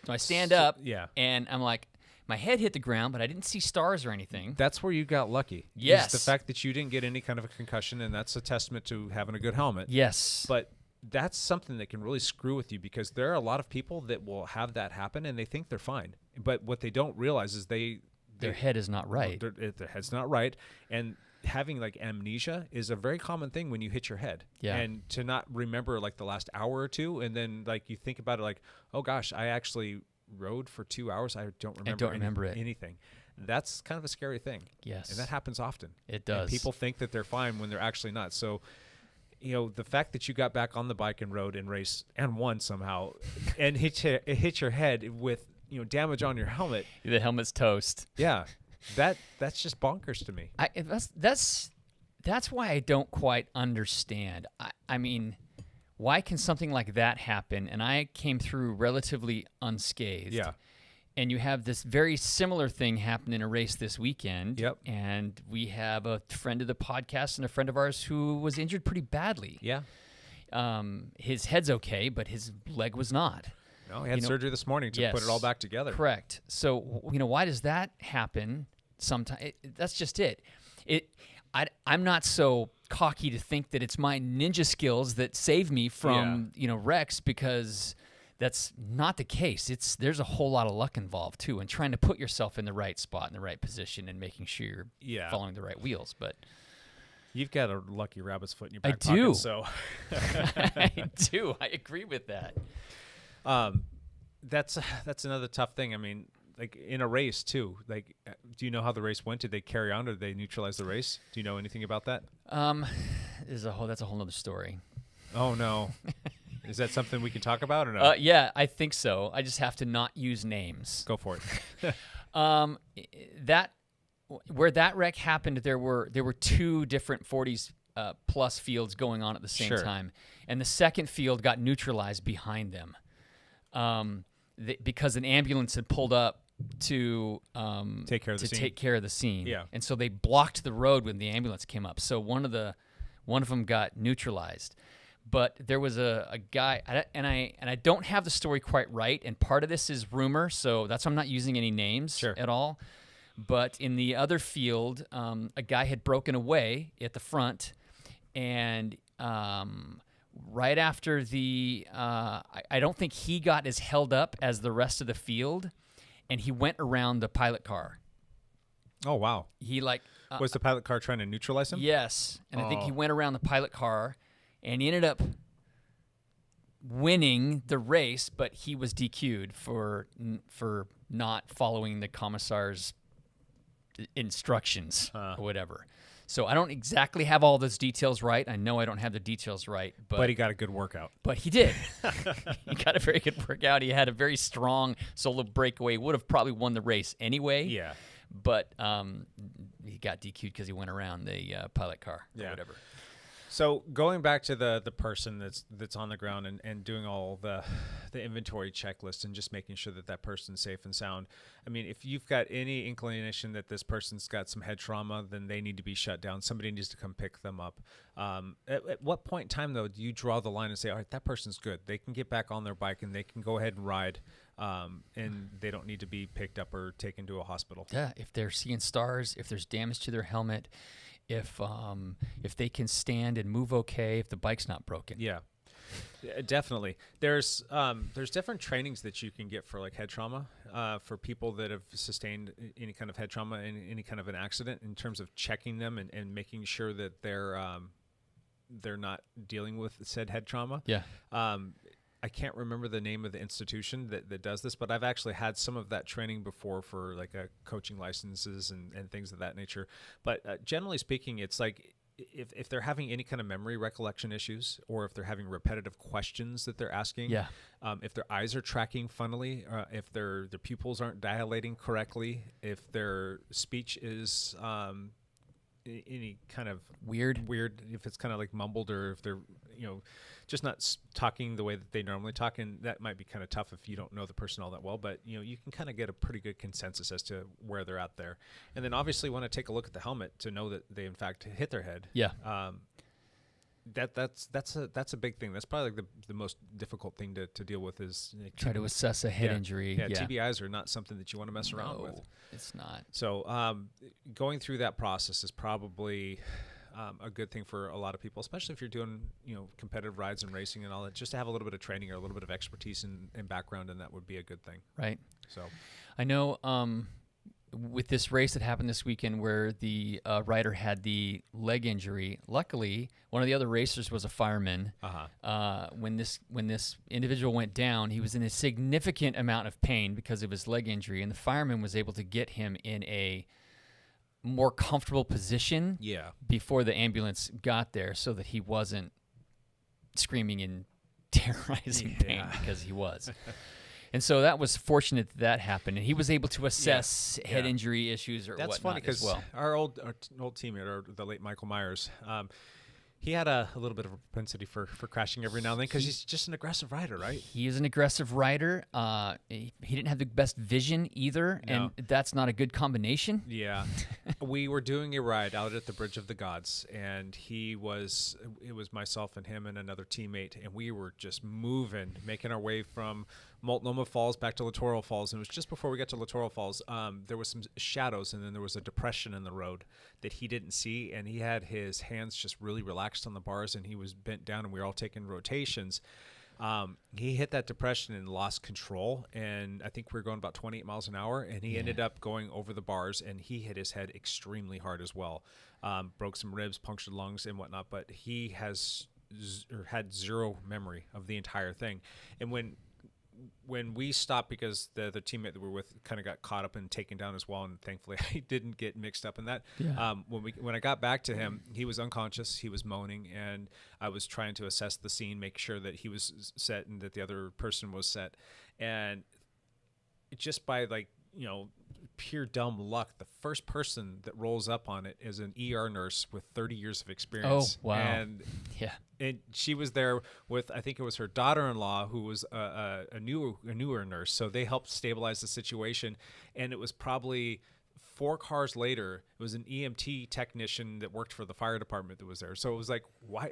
[SPEAKER 2] So I stand up,
[SPEAKER 1] Yeah.
[SPEAKER 2] and I'm like, my head hit the ground, but I didn't see stars or anything.
[SPEAKER 1] That's where you got lucky.
[SPEAKER 2] Yes.
[SPEAKER 1] Is the fact that you didn't get any kind of a concussion, and that's a testament to having a good helmet.
[SPEAKER 2] Yes.
[SPEAKER 1] But that's something that can really screw with you, because there are a lot of people that will have that happen and they think they're fine. But what they don't realize is
[SPEAKER 2] their head is not right.
[SPEAKER 1] Their head's not right. And having like amnesia is a very common thing when you hit your head.
[SPEAKER 2] Yeah.
[SPEAKER 1] And to not remember like the last hour or two, and then like you think about it like, oh gosh, I actually rode for 2 hours. I don't remember anything. That's kind of a scary thing.
[SPEAKER 2] Yes.
[SPEAKER 1] And that happens often.
[SPEAKER 2] It does.
[SPEAKER 1] And people think that they're fine when they're actually not. So, the fact that you got back on the bike and rode and raced and won somehow and hit your head with, damage on your helmet.
[SPEAKER 2] The helmet's toast.
[SPEAKER 1] Yeah. That's just bonkers to me.
[SPEAKER 2] That's why I don't quite understand. I mean, why can something like that happen? And I came through relatively unscathed.
[SPEAKER 1] Yeah.
[SPEAKER 2] And you have this very similar thing happen in a race this weekend.
[SPEAKER 1] Yep.
[SPEAKER 2] And we have a friend of the podcast and a friend of ours who was injured pretty badly.
[SPEAKER 1] Yeah.
[SPEAKER 2] His head's okay, but his leg was not.
[SPEAKER 1] No, he had surgery this morning to put it all back together.
[SPEAKER 2] Correct. So, why does that happen sometimes? That's just it. I'm not so cocky to think that it's my ninja skills that save me from, wrecks, because that's not the case. There's a whole lot of luck involved too, and trying to put yourself in the right spot, in the right position, and making sure you're following the right wheels. But
[SPEAKER 1] you've got a lucky rabbit's foot in your back
[SPEAKER 2] I do.
[SPEAKER 1] pocket. So
[SPEAKER 2] I do. I agree with that.
[SPEAKER 1] That's another tough thing. I mean, like in a race too. Like, do you know how the race went? Did they carry on, or did they neutralize the race? Do you know anything about that?
[SPEAKER 2] That's a whole other story.
[SPEAKER 1] Oh no. Is that something we can talk about or no?
[SPEAKER 2] Yeah, I think so. I just have to not use names.
[SPEAKER 1] Go for it.
[SPEAKER 2] Where that wreck happened, there were two different 40s plus fields going on at the same time, and the second field got neutralized behind them, because an ambulance had pulled up to
[SPEAKER 1] take care of the scene.
[SPEAKER 2] Yeah, and so they blocked the road when the ambulance came up. So one of them got neutralized. But there was a guy, and I don't have the story quite right, and part of this is rumor, so that's why I'm not using any names at all. But in the other field, a guy had broken away at the front, and right after I don't think he got as held up as the rest of the field, and he went around the pilot car.
[SPEAKER 1] Oh wow!
[SPEAKER 2] He
[SPEAKER 1] Was the pilot car trying to neutralize him?
[SPEAKER 2] Yes, and I think he went around the pilot car, and he ended up winning the race, but he was DQ'd for not following the commissar's instructions or whatever. So I don't exactly have all those details right. I know I don't have the details right,
[SPEAKER 1] but he got a good workout.
[SPEAKER 2] But he did. He got a very good workout. He had a very strong solo breakaway. Would have probably won the race anyway.
[SPEAKER 1] Yeah.
[SPEAKER 2] But he got DQ'd because he went around the pilot car or whatever.
[SPEAKER 1] So going back to the person that's on the ground and doing all the inventory checklist and just making sure that person's safe and sound. I mean, if you've got any inclination that this person's got some head trauma, then they need to be shut down. Somebody needs to come pick them up. At what point in time, though, do you draw the line and say, all right, that person's good. They can get back on their bike and they can go ahead and ride, and they don't need to be picked up or taken to a hospital?
[SPEAKER 2] Yeah, if they're seeing stars, if there's damage to their helmet, if they can stand and move okay, if the bike's not broken.
[SPEAKER 1] Yeah, definitely. There's different trainings that you can get for like head trauma for people that have sustained any kind of head trauma in any kind of an accident, in terms of checking them and making sure that they're not dealing with said head trauma.
[SPEAKER 2] Yeah.
[SPEAKER 1] I can't remember the name of the institution that does this, but I've actually had some of that training before for like coaching licenses and things of that nature. But generally speaking, it's like if they're having any kind of memory recollection issues, or if they're having repetitive questions that they're asking, if their eyes are tracking funnily, if their pupils aren't dilating correctly, if their speech is any kind of weird, if it's kind of like mumbled, or if they're just not talking the way that they normally talk, and that might be kind of tough if you don't know the person all that well, but you can kind of get a pretty good consensus as to where they're at there. And then obviously want to take a look at the helmet to know that they in fact hit their head. That's a big thing. That's probably like the most difficult thing to deal with, is
[SPEAKER 2] try to assess a head injury.
[SPEAKER 1] TBIs are not something that you want to mess around with.
[SPEAKER 2] It's not.
[SPEAKER 1] So going through that process is probably a good thing for a lot of people, especially if you're doing competitive rides and racing and all that. Just to have a little bit of training or a little bit of expertise and background, and that would be a good thing.
[SPEAKER 2] Right.
[SPEAKER 1] So
[SPEAKER 2] I know with this race that happened this weekend where the rider had the leg injury, luckily one of the other racers was a fireman. When this individual went down, he was in a significant amount of pain because of his leg injury, and the fireman was able to get him in a more comfortable position before the ambulance got there, so that he wasn't screaming in terrorizing pain, because he was. And so that was fortunate that happened, and he was able to assess head injury issues or whatnot. That's funny, because
[SPEAKER 1] our old teammate, the late Michael Myers, he had a little bit of a propensity for crashing every now and then, because he's just an aggressive rider, right?
[SPEAKER 2] He is an aggressive rider. He didn't have the best vision either, and that's not a good combination.
[SPEAKER 1] Yeah. We were doing a ride out at the Bridge of the Gods, and it was myself and him and another teammate, and we were just moving, making our way from Multnomah Falls back to Littoral Falls. And it was just before we got to Littoral Falls, there was some shadows, and then there was a depression in the road that he didn't see, and he had his hands just really relaxed on the bars, and he was bent down, and we were all taking rotations. He hit that depression and lost control, and I think we were going about 28 miles an hour, and he ended up going over the bars, and he hit his head extremely hard as well. Broke some ribs, punctured lungs and whatnot, but he had zero memory of the entire thing. And when we stopped, because the teammate that we were with kind of got caught up and taken down as well, and thankfully I didn't get mixed up in that. When I got back to him, he was unconscious, he was moaning, and I was trying to assess the scene, make sure that he was set and that the other person was set. And just by pure dumb luck, the first person that rolls up on it is an ER nurse with 30 years of experience.
[SPEAKER 2] Oh, wow.
[SPEAKER 1] And she was there with, I think it was her daughter-in-law, who was a newer nurse. So they helped stabilize the situation. And it was probably 4 cars later, it was an EMT technician that worked for the fire department that was there. So it was like, why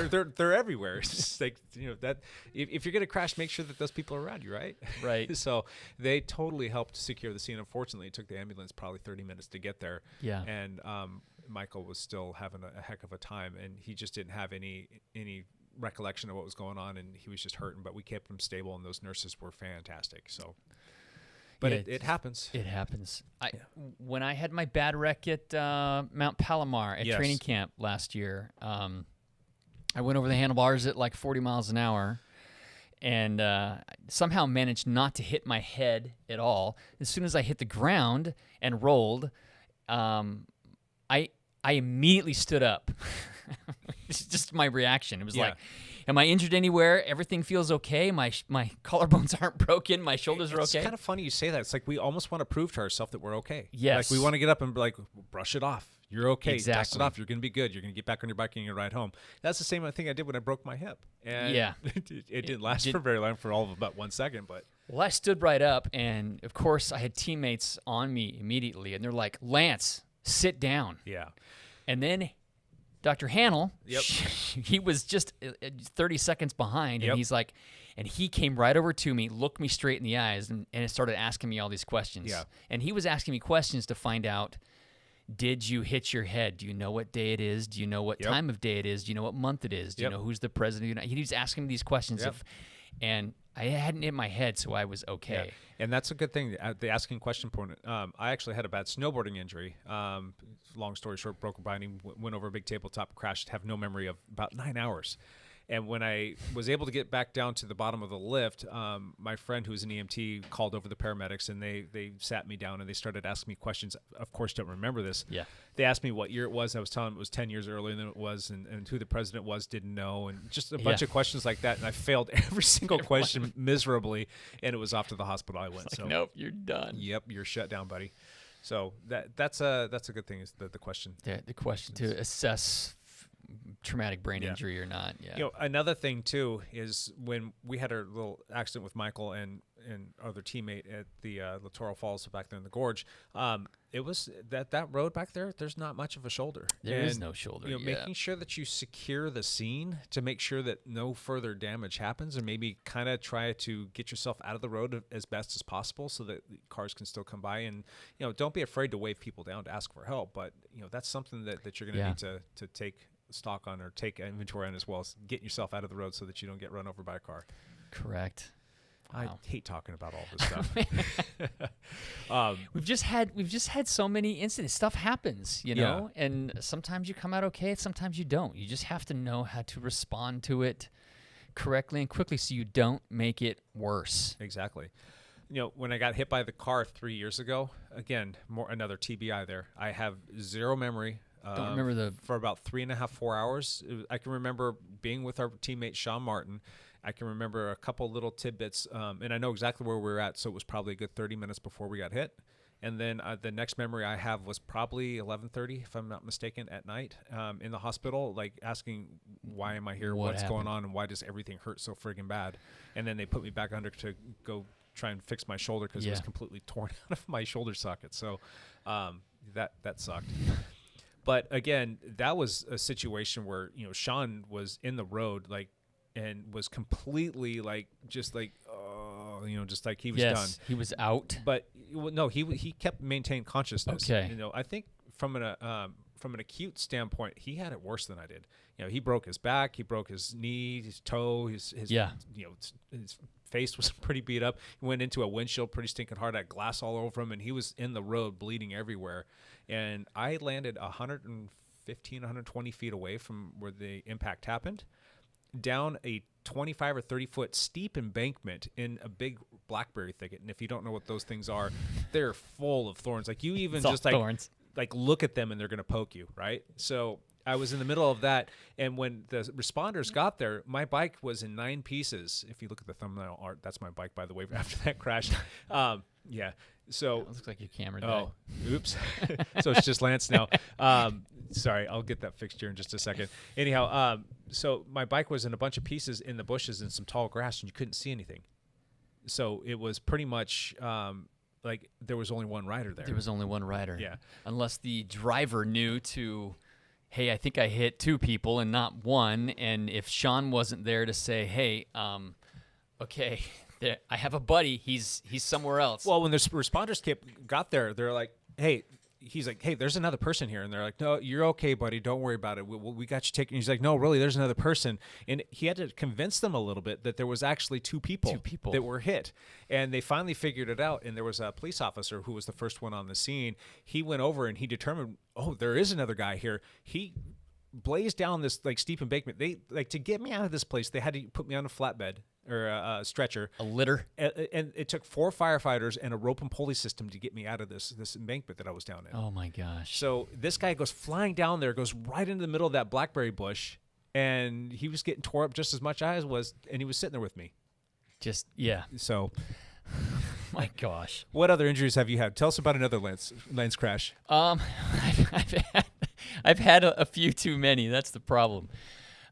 [SPEAKER 1] they're everywhere. It's just like, that if you're going to crash, make sure that those people are around you, right?
[SPEAKER 2] Right.
[SPEAKER 1] So they totally helped secure the scene. Unfortunately, it took the ambulance probably 30 minutes to get there.
[SPEAKER 2] Yeah.
[SPEAKER 1] And Michael was still having a heck of a time, and he just didn't have any recollection of what was going on, and he was just hurting. But we kept him stable, and those nurses were fantastic. So. but
[SPEAKER 2] Yeah,
[SPEAKER 1] it happens.
[SPEAKER 2] It happens. When I had my bad wreck at Mount Palomar at training camp last year, I went over the handlebars at like 40 miles an hour and somehow managed not to hit my head at all. As soon as I hit the ground and rolled, I immediately stood up. It's just my reaction. It was like, am I injured anywhere? Everything feels okay. My collarbones aren't broken. My shoulders are okay.
[SPEAKER 1] It's kind of funny you say that. It's like we almost want to prove to ourselves that we're okay.
[SPEAKER 2] Yes.
[SPEAKER 1] Like we want to get up and be like, brush it off. You're okay.
[SPEAKER 2] Exactly.
[SPEAKER 1] Dust it off. You're going to be good. You're going to get back on your bike and you're ride home. That's the same thing I did when I broke my hip. And it didn't last for very long, for all of about 1 second. But
[SPEAKER 2] well, I stood right up, and of course I had teammates on me immediately, and they're like, Lance, sit down.
[SPEAKER 1] Yeah.
[SPEAKER 2] And then Dr. Hannell, he was just 30 seconds behind, and he's like, and he came right over to me, looked me straight in the eyes, and started asking me all these questions. Yeah. And he was asking me questions to find out, did you hit your head? Do you know what day it is? Do you know what time of day it is? Do you know what month it is? Do you know who's the president? He was asking me these questions, and I hadn't hit my head, so I was okay.
[SPEAKER 1] Yeah. And that's a good thing, the asking question point. I actually had a bad snowboarding injury. Long story short, broke a binding, went over a big tabletop, crashed, have no memory of about 9 hours. And when I was able to get back down to the bottom of the lift, my friend who was an EMT called over the paramedics, and they sat me down and they started asking me questions. Of course, don't remember this.
[SPEAKER 2] Yeah.
[SPEAKER 1] They asked me what year it was. I was telling them it was 10 years earlier than it was, and who the president was didn't know, and just a bunch of questions like that. And I failed every single question miserably, and it was off to the hospital I went.
[SPEAKER 2] It's like, nope, you're done.
[SPEAKER 1] Yep, you're shut down, buddy. So that's a good thing, is the question.
[SPEAKER 2] The question to assess traumatic brain injury or not. Yeah.
[SPEAKER 1] You know, another thing too is when we had our little accident with Michael and other teammate at the Littoral Falls back there in the gorge. It was that road back there. There's not much of a shoulder.
[SPEAKER 2] There is no shoulder.
[SPEAKER 1] You know, making sure that you secure the scene to make sure that no further damage happens, and maybe kind of try to get yourself out of the road as best as possible so that cars can still come by. And you know, don't be afraid to wave people down to ask for help. But you know, that's something that you're going to need to take stock on or take inventory on, as well as getting yourself out of the road so that you don't get run over by a car.
[SPEAKER 2] Correct.
[SPEAKER 1] Wow. I hate talking about all this stuff.
[SPEAKER 2] We've just had so many incidents. Stuff happens, you know, and sometimes you come out okay, sometimes you don't. You just have to know how to respond to it correctly and quickly so you don't make it worse.
[SPEAKER 1] Exactly. You know, when I got hit by the car 3 years ago, again, another TBI there. I have zero memory.
[SPEAKER 2] Don't remember
[SPEAKER 1] for about 3.5, 4 hours. I can remember being with our teammate Sean Martin. I can remember a couple little tidbits, and I know exactly where we were at, so it was probably a good 30 minutes before we got hit. And then the next memory I have was probably 11:30, if I'm not mistaken, at night in the hospital, like asking, why am I here? What's going on? And why does everything hurt so friggin' bad? And then they put me back under to go try and fix my shoulder because it was completely torn out of my shoulder socket. So that sucked. But again, that was a situation where, you know, Sean was in the road, like, and was completely just like he was done.
[SPEAKER 2] He was out.
[SPEAKER 1] But no, he kept maintaining consciousness.
[SPEAKER 2] Okay.
[SPEAKER 1] You know, I think from an acute standpoint, he had it worse than I did. You know, he broke his back, he broke his knee, his toe, his face was pretty beat up. He went into a windshield pretty stinking hard, had glass all over him, and he was in the road bleeding everywhere. And I landed 115, 120 feet away from where the impact happened, down a 25 or 30 foot steep embankment in a big blackberry thicket. And if you don't know what those things are, they're full of thorns. Like you even just like look at them and they're going to poke you, right? So I was in the middle of that, and when the responders got there, my bike was in 9 pieces. If you look at the thumbnail art, that's my bike, by the way, after that crash. So
[SPEAKER 2] it looks like your camera died.
[SPEAKER 1] Oh, oops. So it's just Lance now. Sorry, I'll get that fixed here in just a second. Anyhow, so my bike was in a bunch of pieces in the bushes and some tall grass, and you couldn't see anything. So it was pretty much like there was only one rider there.
[SPEAKER 2] There was only one rider.
[SPEAKER 1] Yeah.
[SPEAKER 2] Unless the driver knew to, hey, I think I hit 2 people and not 1. And if Sean wasn't there to say, hey, okay, I have a buddy. He's somewhere else.
[SPEAKER 1] Well, when the responders got there, they're like, hey, he's like, hey, there's another person here. And they're like, no, you're okay, buddy. Don't worry about it. We got you taken. He's like, no, really, there's another person. And he had to convince them a little bit that there was actually two people that were hit. And they finally figured it out. And there was a police officer who was the first one on the scene. He went over and he determined, oh, there is another guy here. He blazed down this like steep embankment. They like to get me out of this place. They had to put me on a flatbed or a stretcher,
[SPEAKER 2] a litter,
[SPEAKER 1] and it took 4 firefighters and a rope and pulley system to get me out of this embankment that I was down in.
[SPEAKER 2] Oh my gosh!
[SPEAKER 1] So this guy goes flying down there, goes right into the middle of that blackberry bush, and he was getting tore up just as much as I was, and he was sitting there with me.
[SPEAKER 2] Just yeah.
[SPEAKER 1] So,
[SPEAKER 2] my gosh,
[SPEAKER 1] what other injuries have you had? Tell us about another lance crash.
[SPEAKER 2] I've had a few too many. That's the problem.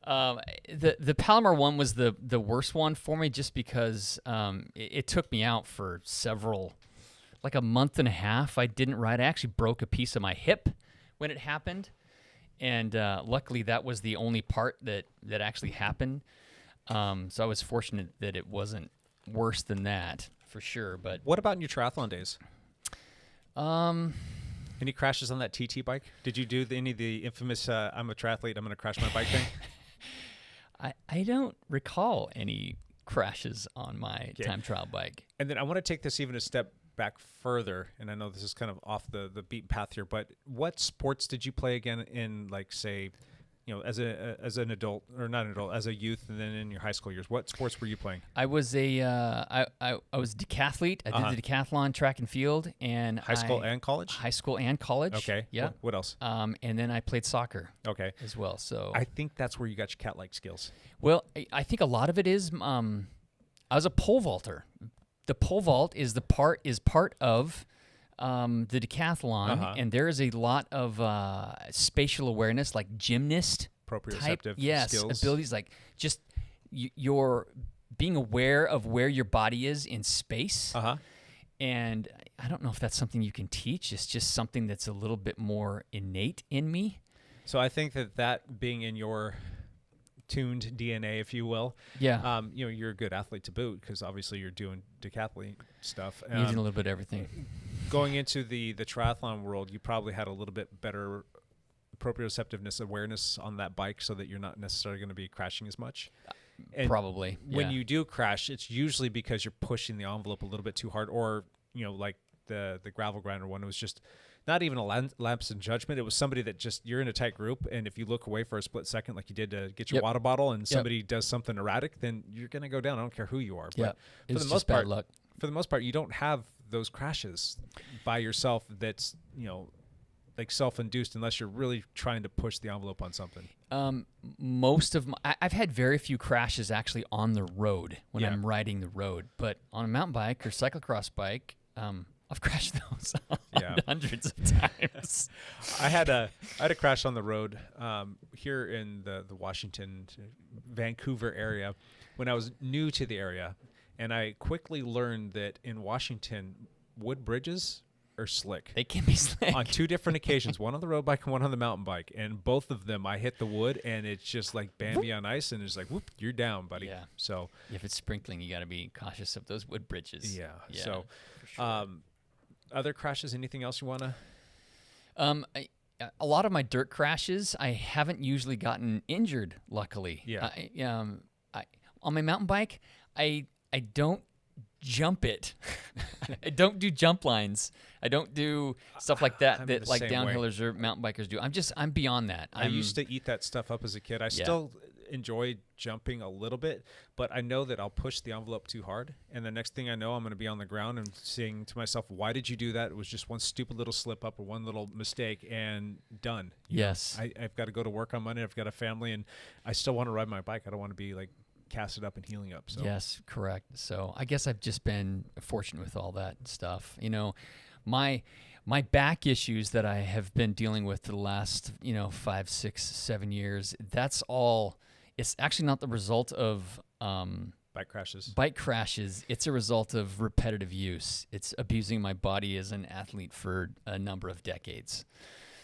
[SPEAKER 2] The Palomar one was the worst one for me, just because it took me out for like a month and a half. I didn't ride. I actually broke a piece of my hip when it happened, and luckily that was the only part that actually happened. So I was fortunate that it wasn't worse than that for sure. But
[SPEAKER 1] what about in your triathlon days? Any crashes on that TT bike? Did you do any of the infamous I'm a triathlete, I'm going to crash my bike thing?
[SPEAKER 2] I don't recall any crashes on my time trial bike. And
[SPEAKER 1] then I want to take this even a step back further, and I know this is kind of off the beaten path here, but what sports did you play again in, like, say, as an adult, or not an adult, as a youth, and then in your high school years? What sports were you playing?
[SPEAKER 2] I was I was a decathlete. I did the decathlon, track and field, and
[SPEAKER 1] high school and college.
[SPEAKER 2] High school and college.
[SPEAKER 1] Okay.
[SPEAKER 2] Yeah.
[SPEAKER 1] What else?
[SPEAKER 2] And then I played soccer.
[SPEAKER 1] Okay.
[SPEAKER 2] As well. So
[SPEAKER 1] I think that's where you got your cat-like skills.
[SPEAKER 2] Well, I think a lot of it is I was a pole vaulter. The pole vault is part of the decathlon, and there is a lot of spatial awareness, like gymnast
[SPEAKER 1] proprioceptive skills.
[SPEAKER 2] Abilities, like just you're being aware of where your body is in space. And I don't know if that's something you can teach. It's just something that's a little bit more innate in me.
[SPEAKER 1] So I think that being in your tuned DNA, if you will.
[SPEAKER 2] Yeah.
[SPEAKER 1] You're a good athlete to boot, because obviously you're doing decathlete stuff.
[SPEAKER 2] Using a little bit of everything.
[SPEAKER 1] Going into the triathlon world, you probably had a little bit better proprioceptiveness awareness on that bike, so that you're not necessarily going to be crashing as much. And
[SPEAKER 2] probably.
[SPEAKER 1] When you do crash, it's usually because you're pushing the envelope a little bit too hard, or like the gravel grinder one, it was just not even a lapse in judgment. It was somebody that just, you're in a tight group, and if you look away for a split second, like you did to get your water bottle, and somebody does something erratic, then you're going to go down. I don't care who you are. But
[SPEAKER 2] for the most part, luck.
[SPEAKER 1] For the most part, you don't have those crashes by yourself. That's like self-induced, unless you're really trying to push the envelope on something.
[SPEAKER 2] Most of I've had very few crashes actually on the road when I'm riding the road, but on a mountain bike or cyclocross bike, I've crashed those hundreds of times.
[SPEAKER 1] I had a crash on the road here in the Washington, Vancouver area when I was new to the area, and I quickly learned that in Washington, wood bridges are slick.
[SPEAKER 2] They can be slick.
[SPEAKER 1] On 2 different occasions, one on the road bike and one on the mountain bike, and both of them I hit the wood, and it's just like Bambi on ice, and it's like, whoop, you're down, buddy.
[SPEAKER 2] Yeah.
[SPEAKER 1] So
[SPEAKER 2] if it's sprinkling, you got to be cautious of those wood bridges.
[SPEAKER 1] Yeah.
[SPEAKER 2] So
[SPEAKER 1] for sure. Other crashes, anything else you want to?
[SPEAKER 2] A lot of my dirt crashes, I haven't usually gotten injured, luckily.
[SPEAKER 1] Yeah.
[SPEAKER 2] On my mountain bike, I don't jump it. I don't do jump lines. I don't do stuff like that that like downhillers or mountain bikers do. I'm beyond that.
[SPEAKER 1] I used to eat that stuff up as a kid. I still enjoy jumping a little bit, but I know that I'll push the envelope too hard, and the next thing I know, I'm going to be on the ground and saying to myself, why did you do that? It was just one stupid little slip up or one little mistake, and done.
[SPEAKER 2] Yes.
[SPEAKER 1] I've got to go to work on Monday. I've got a family, and I still want to ride my bike. I don't want to be like casted up and healing up. So
[SPEAKER 2] yes, correct. So I guess I've just been fortunate with all that stuff. My back issues that I have been dealing with for the last 5, 6, 7 years, that's all. It's actually not the result of
[SPEAKER 1] bike crashes.
[SPEAKER 2] It's a result of repetitive use. It's abusing my body as an athlete for a number of decades.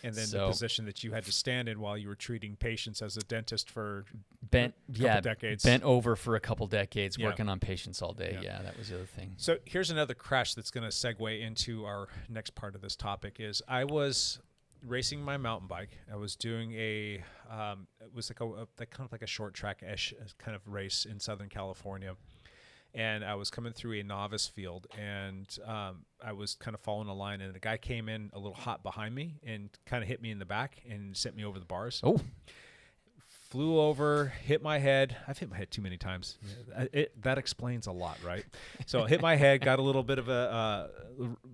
[SPEAKER 1] And then the position that you had to stand in while you were treating patients as a dentist for a couple decades.
[SPEAKER 2] Bent over for a couple decades, working on patients all day. Yeah, that was the other thing.
[SPEAKER 1] So here's another crash that's going to segue into our next part of this topic is I was racing my mountain bike. I was doing it was like kind of like a short track-ish kind of race in Southern California. And I was coming through a novice field, and I was kind of following a line, and the guy came in a little hot behind me and kind of hit me in the back and sent me over the bars.
[SPEAKER 2] Oh.
[SPEAKER 1] Flew over, hit my head. I've hit my head too many times. That explains a lot, right? So hit my head, got a little bit of a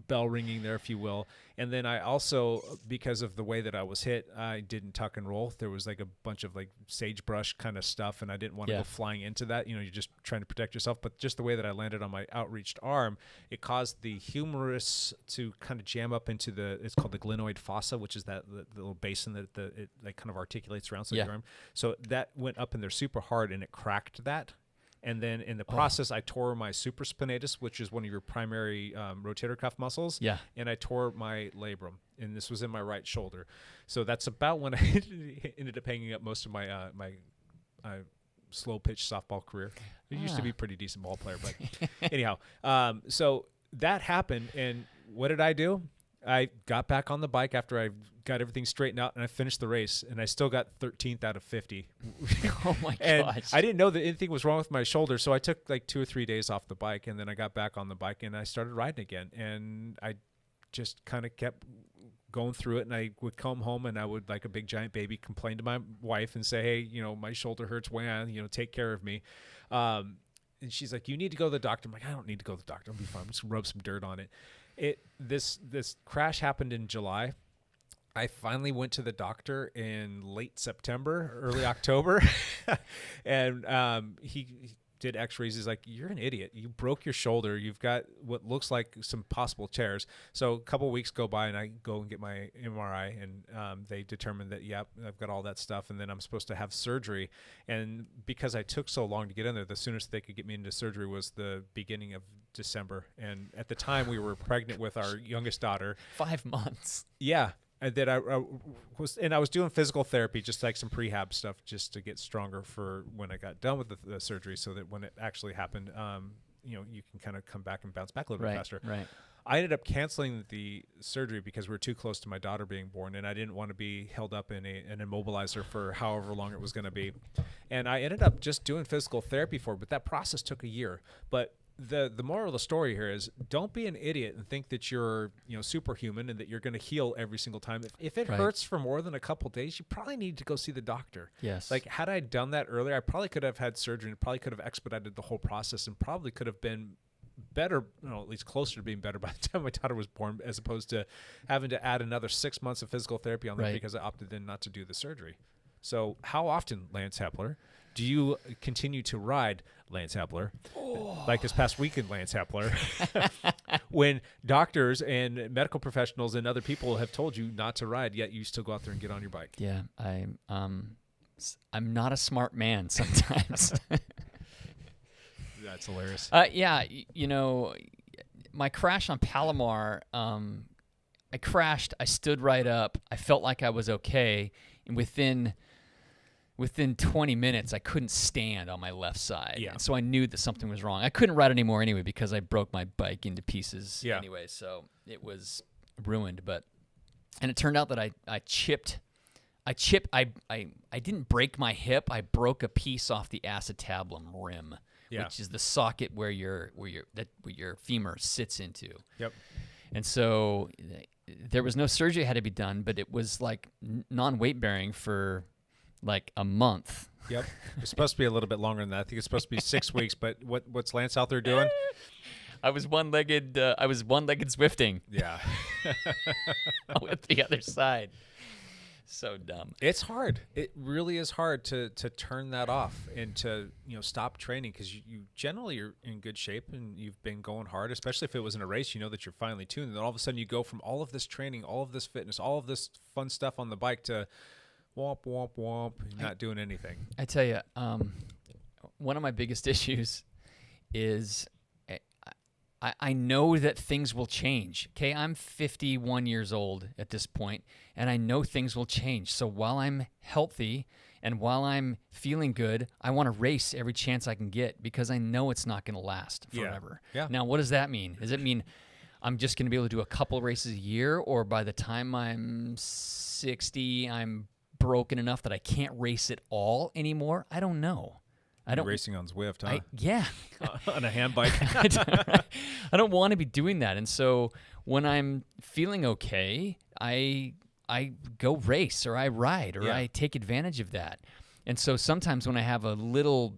[SPEAKER 1] bell ringing there, if you will. And then I also, because of the way that I was hit, I didn't tuck and roll. There was like a bunch of like sagebrush kind of stuff, and I didn't want to go flying into that. You know, you're just trying to protect yourself. But just the way that I landed on my outreached arm, it caused the humerus to kind of jam up into it's called the glenoid fossa, which is the little basin that it like kind of articulates around your arm. So that went up in there super hard, and it cracked that. And then in the process, I tore my supraspinatus, which is one of your primary rotator cuff muscles.
[SPEAKER 2] Yeah.
[SPEAKER 1] And I tore my labrum, and this was in my right shoulder. So that's about when I ended up hanging up most of my my slow pitch softball career. I used to be a pretty decent ball player, but anyhow. So that happened, and what did I do? I got back on the bike after I got everything straightened out, and I finished the race, and I still got 13th out of 50.
[SPEAKER 2] Oh my
[SPEAKER 1] and
[SPEAKER 2] gosh.
[SPEAKER 1] I didn't know that anything was wrong with my shoulder, so I took like 2 or 3 days off the bike, and then I got back on the bike, and I started riding again. And I just kind of kept going through it, and I would come home, and I would, like a big giant baby, complain to my wife and say, hey, you know, my shoulder hurts, take care of me. And she's like, you need to go to the doctor. I'm like, I don't need to go to the doctor. I'll be fine. I'm just rub some dirt on it. This crash happened in July. I finally went to the doctor in late September, early October, and he did x-rays. He's like, you're an idiot. You broke your shoulder. You've got what looks like some possible tears. So a couple of weeks go by, and I go and get my MRI, and they determined that, yep, I've got all that stuff, and then I'm supposed to have surgery. And because I took so long to get in there, the soonest they could get me into surgery was the beginning of December. And at the time, we were pregnant with our youngest daughter.
[SPEAKER 2] 5 months.
[SPEAKER 1] Yeah. And then I was doing physical therapy, just like some prehab stuff, just to get stronger for when I got done with the surgery, so that when it actually happened, you can kind of come back and bounce back a little bit faster.
[SPEAKER 2] Right.
[SPEAKER 1] I ended up canceling the surgery because we were too close to my daughter being born, and I didn't want to be held up in an immobilizer for however long it was going to be. And I ended up just doing physical therapy for it, but that process took a year. But the moral of the story here is, don't be an idiot and think that you're superhuman and that you're going to heal every single time. If it hurts for more than a couple days, you probably need to go see the doctor.
[SPEAKER 2] Yes.
[SPEAKER 1] Like, had I done that earlier, I probably could have had surgery and probably could have expedited the whole process and probably could have been better, at least closer to being better by the time my daughter was born, as opposed to having to add another 6 months of physical therapy on that because I opted in not to do the surgery. So how often, Lance Hepler, do you continue to ride, Lance Hepler, like this past weekend, Lance Hepler, when doctors and medical professionals and other people have told you not to ride, yet you still go out there and get on your bike?
[SPEAKER 2] Yeah, I'm not a smart man sometimes.
[SPEAKER 1] That's hilarious.
[SPEAKER 2] Yeah, my crash on Palomar, I crashed, I stood right up, I felt like I was okay, and within 20 minutes, I couldn't stand on my left side.
[SPEAKER 1] Yeah.
[SPEAKER 2] And so I knew that something was wrong. I couldn't ride anymore anyway because I broke my bike into pieces anyway. So it was ruined. And it turned out that I didn't break my hip. I broke a piece off the acetabulum rim, which is the socket where your femur sits into. Yep. And so there was no surgery that had to be done, but it was like non-weight bearing for like a month.
[SPEAKER 1] Yep. It's supposed to be a little bit longer than that. I think it's supposed to be 6 weeks, but what's Lance out there doing?
[SPEAKER 2] I was one-legged Zwifting.
[SPEAKER 1] Yeah.
[SPEAKER 2] With the other side. So dumb.
[SPEAKER 1] It's hard. It really is hard to turn that off and to stop training, because you generally are in good shape and you've been going hard, especially if it was in a race. You know that you're finely tuned, and then all of a sudden you go from all of this training, all of this fitness, all of this fun stuff on the bike to womp womp womp, not doing anything.
[SPEAKER 2] I tell you, one of my biggest issues is I know that things will change. Okay, I'm 51 years old at this point, and I know things will change. So while I'm healthy and while I'm feeling good, I want to race every chance I can get because I know it's not going to last forever.
[SPEAKER 1] Yeah.
[SPEAKER 2] Now, what does that mean? Does it mean I'm just going to be able to do a couple races a year, or by the time I'm 60, I'm broken enough that I can't race at all anymore? I don't know. I don't
[SPEAKER 1] racing on Zwift, huh?
[SPEAKER 2] Yeah.
[SPEAKER 1] On a hand bike.
[SPEAKER 2] I don't want to be doing that. And so when I'm feeling okay, I go race or I ride or I take advantage of that. And so sometimes when I have a little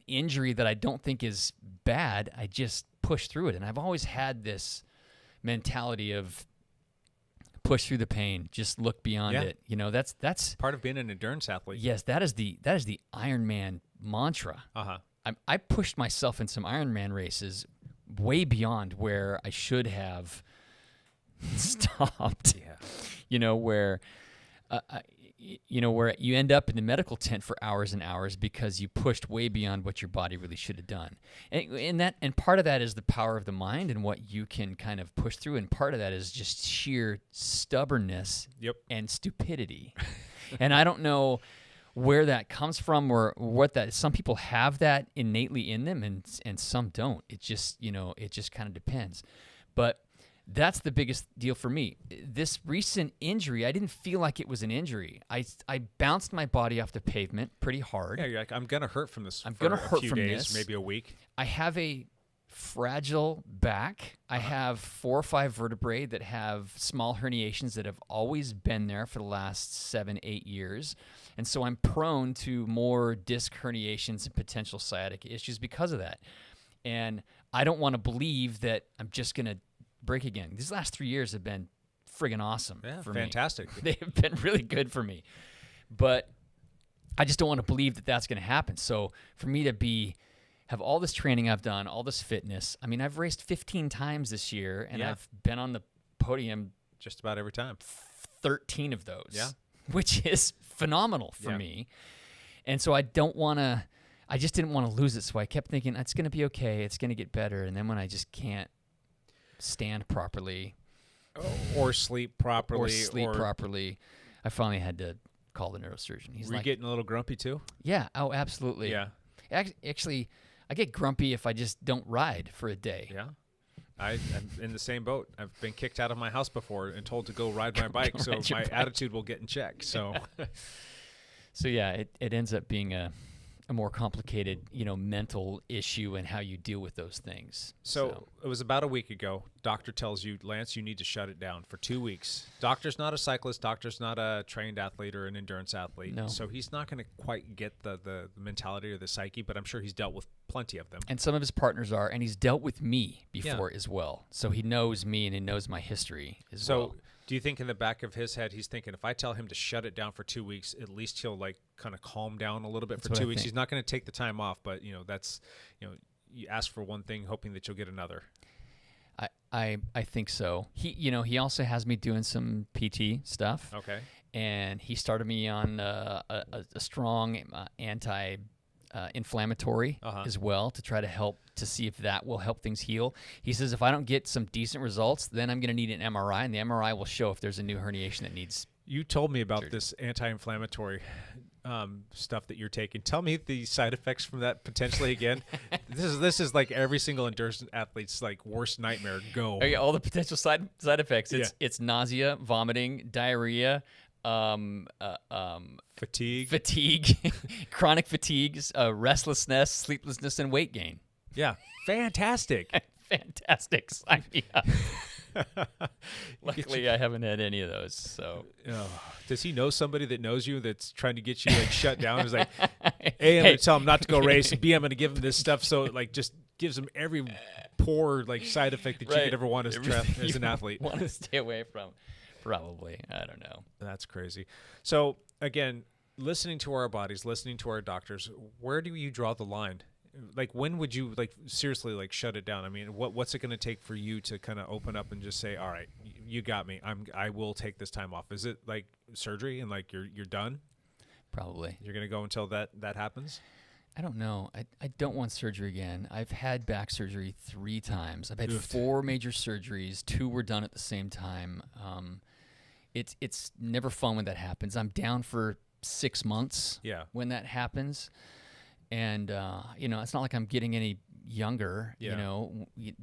[SPEAKER 2] injury that I don't think is bad, I just push through it. And I've always had this mentality of push through the pain, just look beyond it. You know, that's
[SPEAKER 1] part of being an endurance athlete.
[SPEAKER 2] Yes, that is the Ironman mantra. I pushed myself in some Ironman races way beyond where I should have stopped.
[SPEAKER 1] Yeah.
[SPEAKER 2] You know, where where you end up in the medical tent for hours and hours because you pushed way beyond what your body really should have done. And part of that is the power of the mind and what you can kind of push through, and part of that is just sheer stubbornness and stupidity. And I don't know where that comes from or what that. Some people have that innately in them, and some don't. It just kind of depends. But that's the biggest deal for me. This recent injury, I didn't feel like it was an injury. I bounced my body off the pavement pretty hard.
[SPEAKER 1] Yeah, you're like, I'm gonna hurt from this.
[SPEAKER 2] I'm gonna hurt
[SPEAKER 1] a few
[SPEAKER 2] from
[SPEAKER 1] days,
[SPEAKER 2] this.
[SPEAKER 1] maybe a week.
[SPEAKER 2] I have a fragile back. I have 4 or 5 vertebrae that have small herniations that have always been there for the last 7-8 years. And so I'm prone to more disc herniations and potential sciatic issues because of that. And I don't want to believe that I'm just going to break again. These last 3 years have been friggin' awesome for
[SPEAKER 1] fantastic.
[SPEAKER 2] me. They've been really good for me. But I just don't want to believe that that's going to happen. So for me to have all this training I've done, all this fitness. I mean, I've raced 15 times this year, and I've been on the podium
[SPEAKER 1] just about every time.
[SPEAKER 2] 13 of those.
[SPEAKER 1] Yeah.
[SPEAKER 2] Which is phenomenal for me. And so I just didn't want to lose it. So I kept thinking, it's going to be okay. It's going to get better. And then when I just can't stand properly
[SPEAKER 1] or sleep
[SPEAKER 2] properly, I finally had to call the neurosurgeon.
[SPEAKER 1] Were you getting a little grumpy too?
[SPEAKER 2] Yeah. Oh, absolutely.
[SPEAKER 1] Yeah.
[SPEAKER 2] Actually, I get grumpy if I just don't ride for a day.
[SPEAKER 1] Yeah. I'm in the same boat. I've been kicked out of my house before and told to go ride my bike, so my attitude will get in check. So,
[SPEAKER 2] so yeah, it ends up being a more complicated, mental issue and how you deal with those things.
[SPEAKER 1] So it was about a week ago. Doctor tells you, Lance, you need to shut it down for 2 weeks. Doctor's not a cyclist. Doctor's not a trained athlete or an endurance athlete.
[SPEAKER 2] No.
[SPEAKER 1] So he's not going to quite get the mentality or the psyche, but I'm sure he's dealt with plenty of them.
[SPEAKER 2] And some of his partners are, and he's dealt with me before as well. So he knows me and he knows my history as well.
[SPEAKER 1] So do you think in the back of his head, he's thinking, if I tell him to shut it down for 2 weeks, at least he'll kind of calm down a little bit for 2 weeks. He's not going to take the time off, but that's, you ask for one thing, hoping that you'll get another.
[SPEAKER 2] I think so. He also has me doing some PT stuff.
[SPEAKER 1] Okay.
[SPEAKER 2] And he started me on a strong anti-inflammatory as well to try to see if that will help things heal. He says if I don't get some decent results, then I'm going to need an MRI, and the MRI will show if there's a new herniation that needs. You
[SPEAKER 1] told me about this anti-inflammatory stuff that you're taking. Tell me the side effects from that potentially again. This is like every single endurance athlete's worst nightmare. Go.
[SPEAKER 2] Okay, all the potential side effects. It's nausea, vomiting, diarrhea, fatigue, chronic fatigues, restlessness, sleeplessness, and weight gain.
[SPEAKER 1] Yeah, fantastic.
[SPEAKER 2] Fantastic. Sign me up. Luckily, I haven't had any of those. So,
[SPEAKER 1] does he know somebody that knows you that's trying to get you shut down? He's like, A, I'm going to tell him not to go race. B, I'm going to give him this stuff. So just gives him every poor side effect that you could ever want as an athlete.
[SPEAKER 2] Want to stay away from. Probably. I don't know.
[SPEAKER 1] That's crazy. So again, listening to our bodies, listening to our doctors, where do you draw the line? When would you seriously shut it down? I mean, what's it going to take for you to kind of open up and just say, all right, you got me. I will take this time off. Is it like surgery and you're done?
[SPEAKER 2] Probably.
[SPEAKER 1] You're going to go until that happens?
[SPEAKER 2] I don't know. I don't want surgery again. I've had back surgery 3 times. I've had
[SPEAKER 1] Oof.
[SPEAKER 2] 4 major surgeries. 2 were done at the same time. It's never fun when that happens. I'm down for 6 months
[SPEAKER 1] Yeah.
[SPEAKER 2] when that happens. And, it's not like I'm getting any younger.
[SPEAKER 1] Yeah.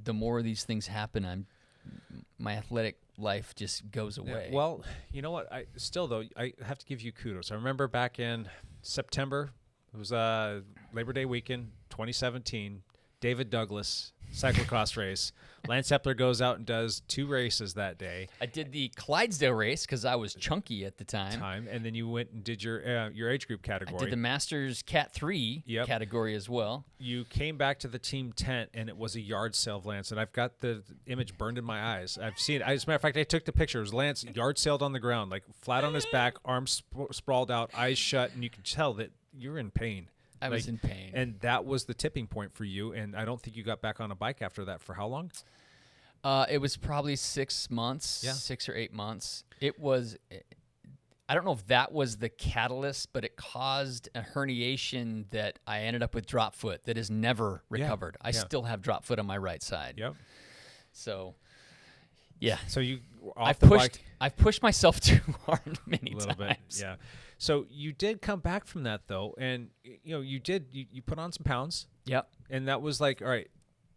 [SPEAKER 2] The more of these things happen, my athletic life just goes away.
[SPEAKER 1] Yeah, well, you know what? I have to give you kudos. I remember back in September, it was Labor Day weekend, 2017. David Douglas cyclocross race. Lance Epler goes out and does 2 races that day.
[SPEAKER 2] I did the Clydesdale race because I was chunky at the time.
[SPEAKER 1] And then you went and did your age group category.
[SPEAKER 2] I did the Masters Cat 3 category as well.
[SPEAKER 1] You came back to the team tent, and it was a yard sale of Lance. And I've got the image burned in my eyes. I've seen it. As a matter of fact, I took the picture. It was Lance yard sailed on the ground, like flat on his back, arms sprawled out, eyes shut, and you can tell that you're in pain.
[SPEAKER 2] I was in pain.
[SPEAKER 1] And that was the tipping point for you. And I don't think you got back on a bike after that for how long?
[SPEAKER 2] It was probably 6 months, 6 or 8 months. It was, I don't know if that was the catalyst, but it caused a herniation that I ended up with drop foot that has never recovered. I still have drop foot on my right side.
[SPEAKER 1] Yep.
[SPEAKER 2] So, yeah.
[SPEAKER 1] So you
[SPEAKER 2] I've pushed myself too hard many
[SPEAKER 1] times. A little bit, yeah. So you did come back from that though, and you put on some pounds.
[SPEAKER 2] Yep.
[SPEAKER 1] And that was like, all right,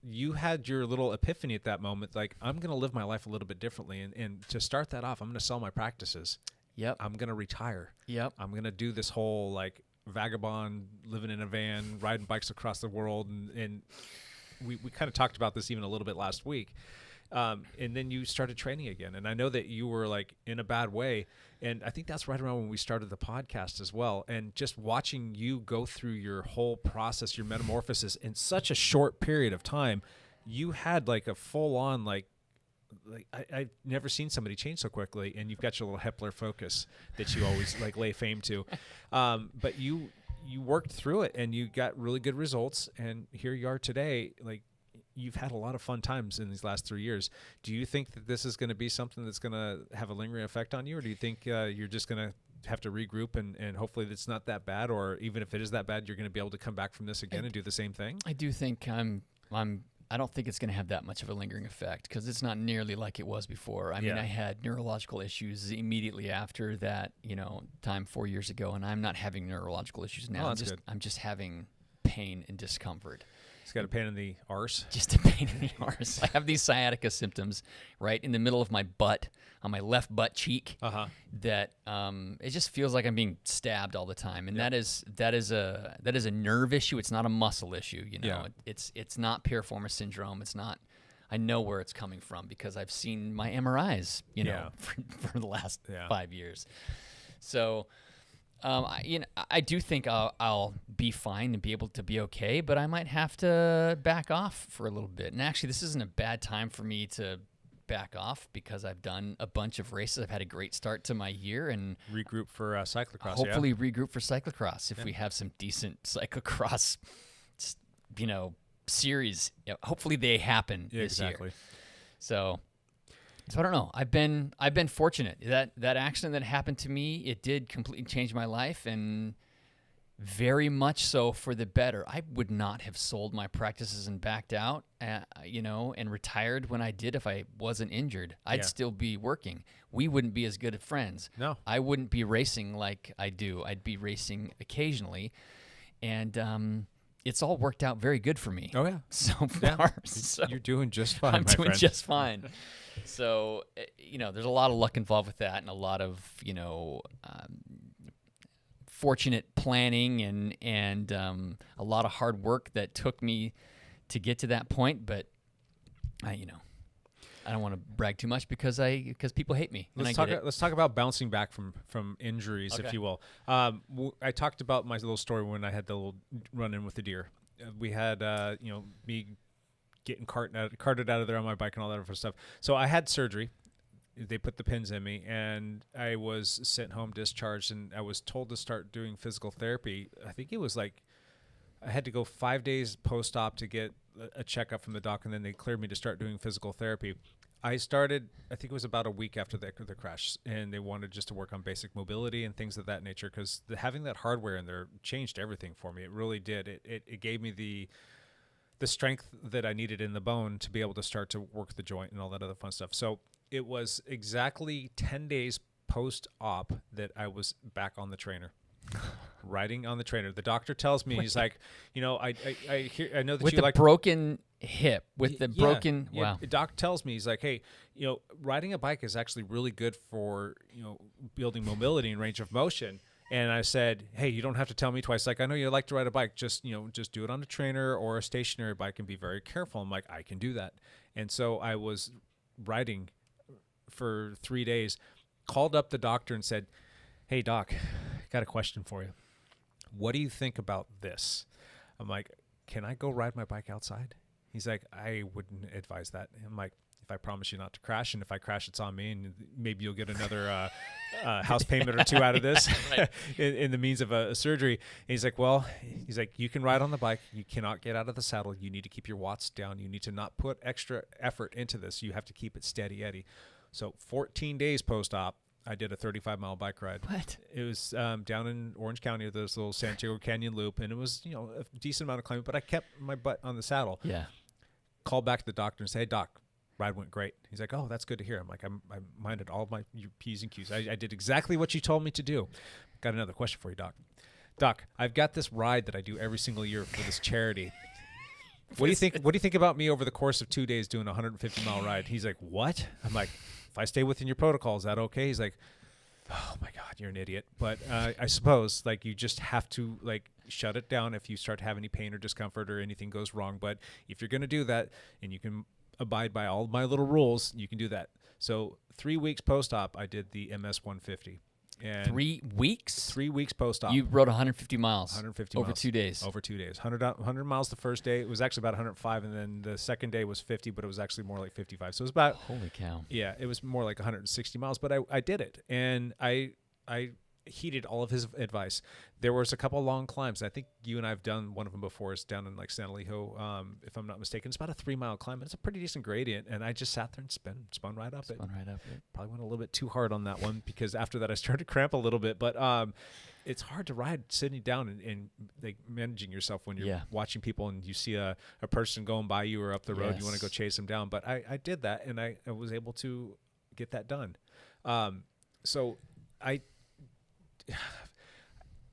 [SPEAKER 1] you had your little epiphany at that moment, like, I'm going to live my life a little bit differently. And to start that off, I'm going to sell my practices.
[SPEAKER 2] Yep.
[SPEAKER 1] I'm going to retire.
[SPEAKER 2] Yep.
[SPEAKER 1] I'm going to do this whole like vagabond, living in a van, riding bikes across the world. And we kind of talked about this even a little bit last week. And then you started training again. And I know that you were like in a bad way. And I think that's right around when we started the podcast as well. And just watching you go through your whole process, your metamorphosis in such a short period of time, you had like a full on, like I've never seen somebody change so quickly. And you've got your little Hepler focus that you always like lay fame to. But you worked through it and you got really good results. And here you are today, like, you've had a lot of fun times in these last 3 years. Do you think that this is going to be something that's going to have a lingering effect on you, or do you think you're just going to have to regroup and hopefully it's not that bad, or even if it is that bad, you're going to be able to come back from this again and do the same thing?
[SPEAKER 2] I do think I don't think it's going to have that much of a lingering effect because it's not nearly like it was before. I mean, I had neurological issues immediately after that, time 4 years ago, and I'm not having neurological issues now. I'm just having pain and discomfort.
[SPEAKER 1] It's got a pain in the arse.
[SPEAKER 2] Just a pain in the arse. I have these sciatica symptoms right in the middle of my butt, on my left butt cheek. That it just feels like I'm being stabbed all the time, and that is a nerve issue. It's not a muscle issue. It's not piriformis syndrome. It's not. I know where it's coming from because I've seen my MRIs. For the last 5 years. So. I do think I'll be fine and be able to be okay, but I might have to back off for a little bit. And actually, this isn't a bad time for me to back off because I've done a bunch of races. I've had a great start to my year and
[SPEAKER 1] regroup for cyclocross.
[SPEAKER 2] Hopefully, regroup for cyclocross if we have some decent cyclocross, series. Hopefully, they happen this year. So I don't know. I've been fortunate. That accident that happened to me, it did completely change my life, and very much so for the better. I would not have sold my practices and backed out, and retired when I did if I wasn't injured. I'd still be working. We wouldn't be as good of friends.
[SPEAKER 1] No.
[SPEAKER 2] I wouldn't be racing like I do. I'd be racing occasionally, and it's all worked out very good for me.
[SPEAKER 1] Oh yeah,
[SPEAKER 2] so far. So
[SPEAKER 1] you're doing just fine.
[SPEAKER 2] I'm doing just fine. So, there's a lot of luck involved with that and a lot of, fortunate planning and a lot of hard work that took me to get to that point. But, I don't want to brag too much because people hate me.
[SPEAKER 1] Let's talk about bouncing back from injuries, if you will. I talked about my little story when I had the little run-in with the deer. We had, me getting carted out of there on my bike and all that other stuff. So I had surgery. They put the pins in me, and I was sent home discharged, and I was told to start doing physical therapy. I think it was like I had to go 5 days post-op to get a checkup from the doc, and then they cleared me to start doing physical therapy. I started, I think it was about a week after the crash, and they wanted just to work on basic mobility and things of that nature, because having that hardware in there changed everything for me. It really did. It gave me the strength that I needed in the bone to be able to start to work the joint and all that other fun stuff. So it was exactly 10 days post-op that I was back on the trainer. Riding on the trainer. The doctor tells me, he's like, I know that
[SPEAKER 2] with
[SPEAKER 1] you
[SPEAKER 2] the
[SPEAKER 1] like
[SPEAKER 2] broken hip, with the broken. Wow.
[SPEAKER 1] The doc tells me, he's like, hey, riding a bike is actually really good for building mobility and range of motion. And I said, hey, you don't have to tell me twice. Like, I know you like to ride a bike. Just do it on a trainer or a stationary bike and be very careful. I'm like, I can do that. And so I was riding for 3 days, called up the doctor and said, hey, doc, got a question for you. What do you think about this? I'm like, can I go ride my bike outside? He's like, I wouldn't advise that. I'm like, if I promise you not to crash, and if I crash, it's on me, and maybe you'll get another house payment or two out of this in the means of a surgery. And he's like, you can ride on the bike. You cannot get out of the saddle. You need to keep your watts down. You need to not put extra effort into this. You have to keep it steady Eddie. So 14 days post-op, I did a 35-mile bike ride.
[SPEAKER 2] What?
[SPEAKER 1] It was down in Orange County, this little San Diego Canyon loop, and it was a decent amount of climbing, but I kept my butt on the saddle.
[SPEAKER 2] Yeah.
[SPEAKER 1] Called back to the doctor and said, hey, doc, ride went great. He's like, oh, that's good to hear. I'm like, I minded all of my P's and Q's. I did exactly what you told me to do. Got another question for you, doc. Doc, I've got this ride that I do every single year for this charity. What do you think? What do you think about me over the course of 2 days doing a 150-mile ride? He's like, what? I'm like, if I stay within your protocol, is that okay? He's like, oh my God, you're an idiot. But I suppose you just have to shut it down if you start to have any pain or discomfort or anything goes wrong. But if you're going to do that and you can abide by all my little rules, you can do that. So 3 weeks post-op, I did the MS 150. And
[SPEAKER 2] 3 weeks?
[SPEAKER 1] 3 weeks post-op.
[SPEAKER 2] You rode 150 miles.
[SPEAKER 1] 150
[SPEAKER 2] over
[SPEAKER 1] miles.
[SPEAKER 2] 2 days.
[SPEAKER 1] Over 2 days. 100 miles the first day. It was actually about 105, and then the second day was 50, but it was actually more like 55. So it was about...
[SPEAKER 2] Holy cow.
[SPEAKER 1] Yeah, it was more like 160 miles, but I did it. And I heeded all of his advice. There was a couple of long climbs. I think you and I have done one of them before. It's down in San Elijo, if I'm not mistaken. It's about a 3-mile climb. It's a pretty decent gradient, and I just sat there and spun right up it. Probably went a little bit too hard on that one, because after that I started to cramp a little bit. But it's hard to ride sitting down and managing yourself when you're watching people and you see a person going by you or up the road. You want to go chase them down. But I did that, and I was able to get that done. So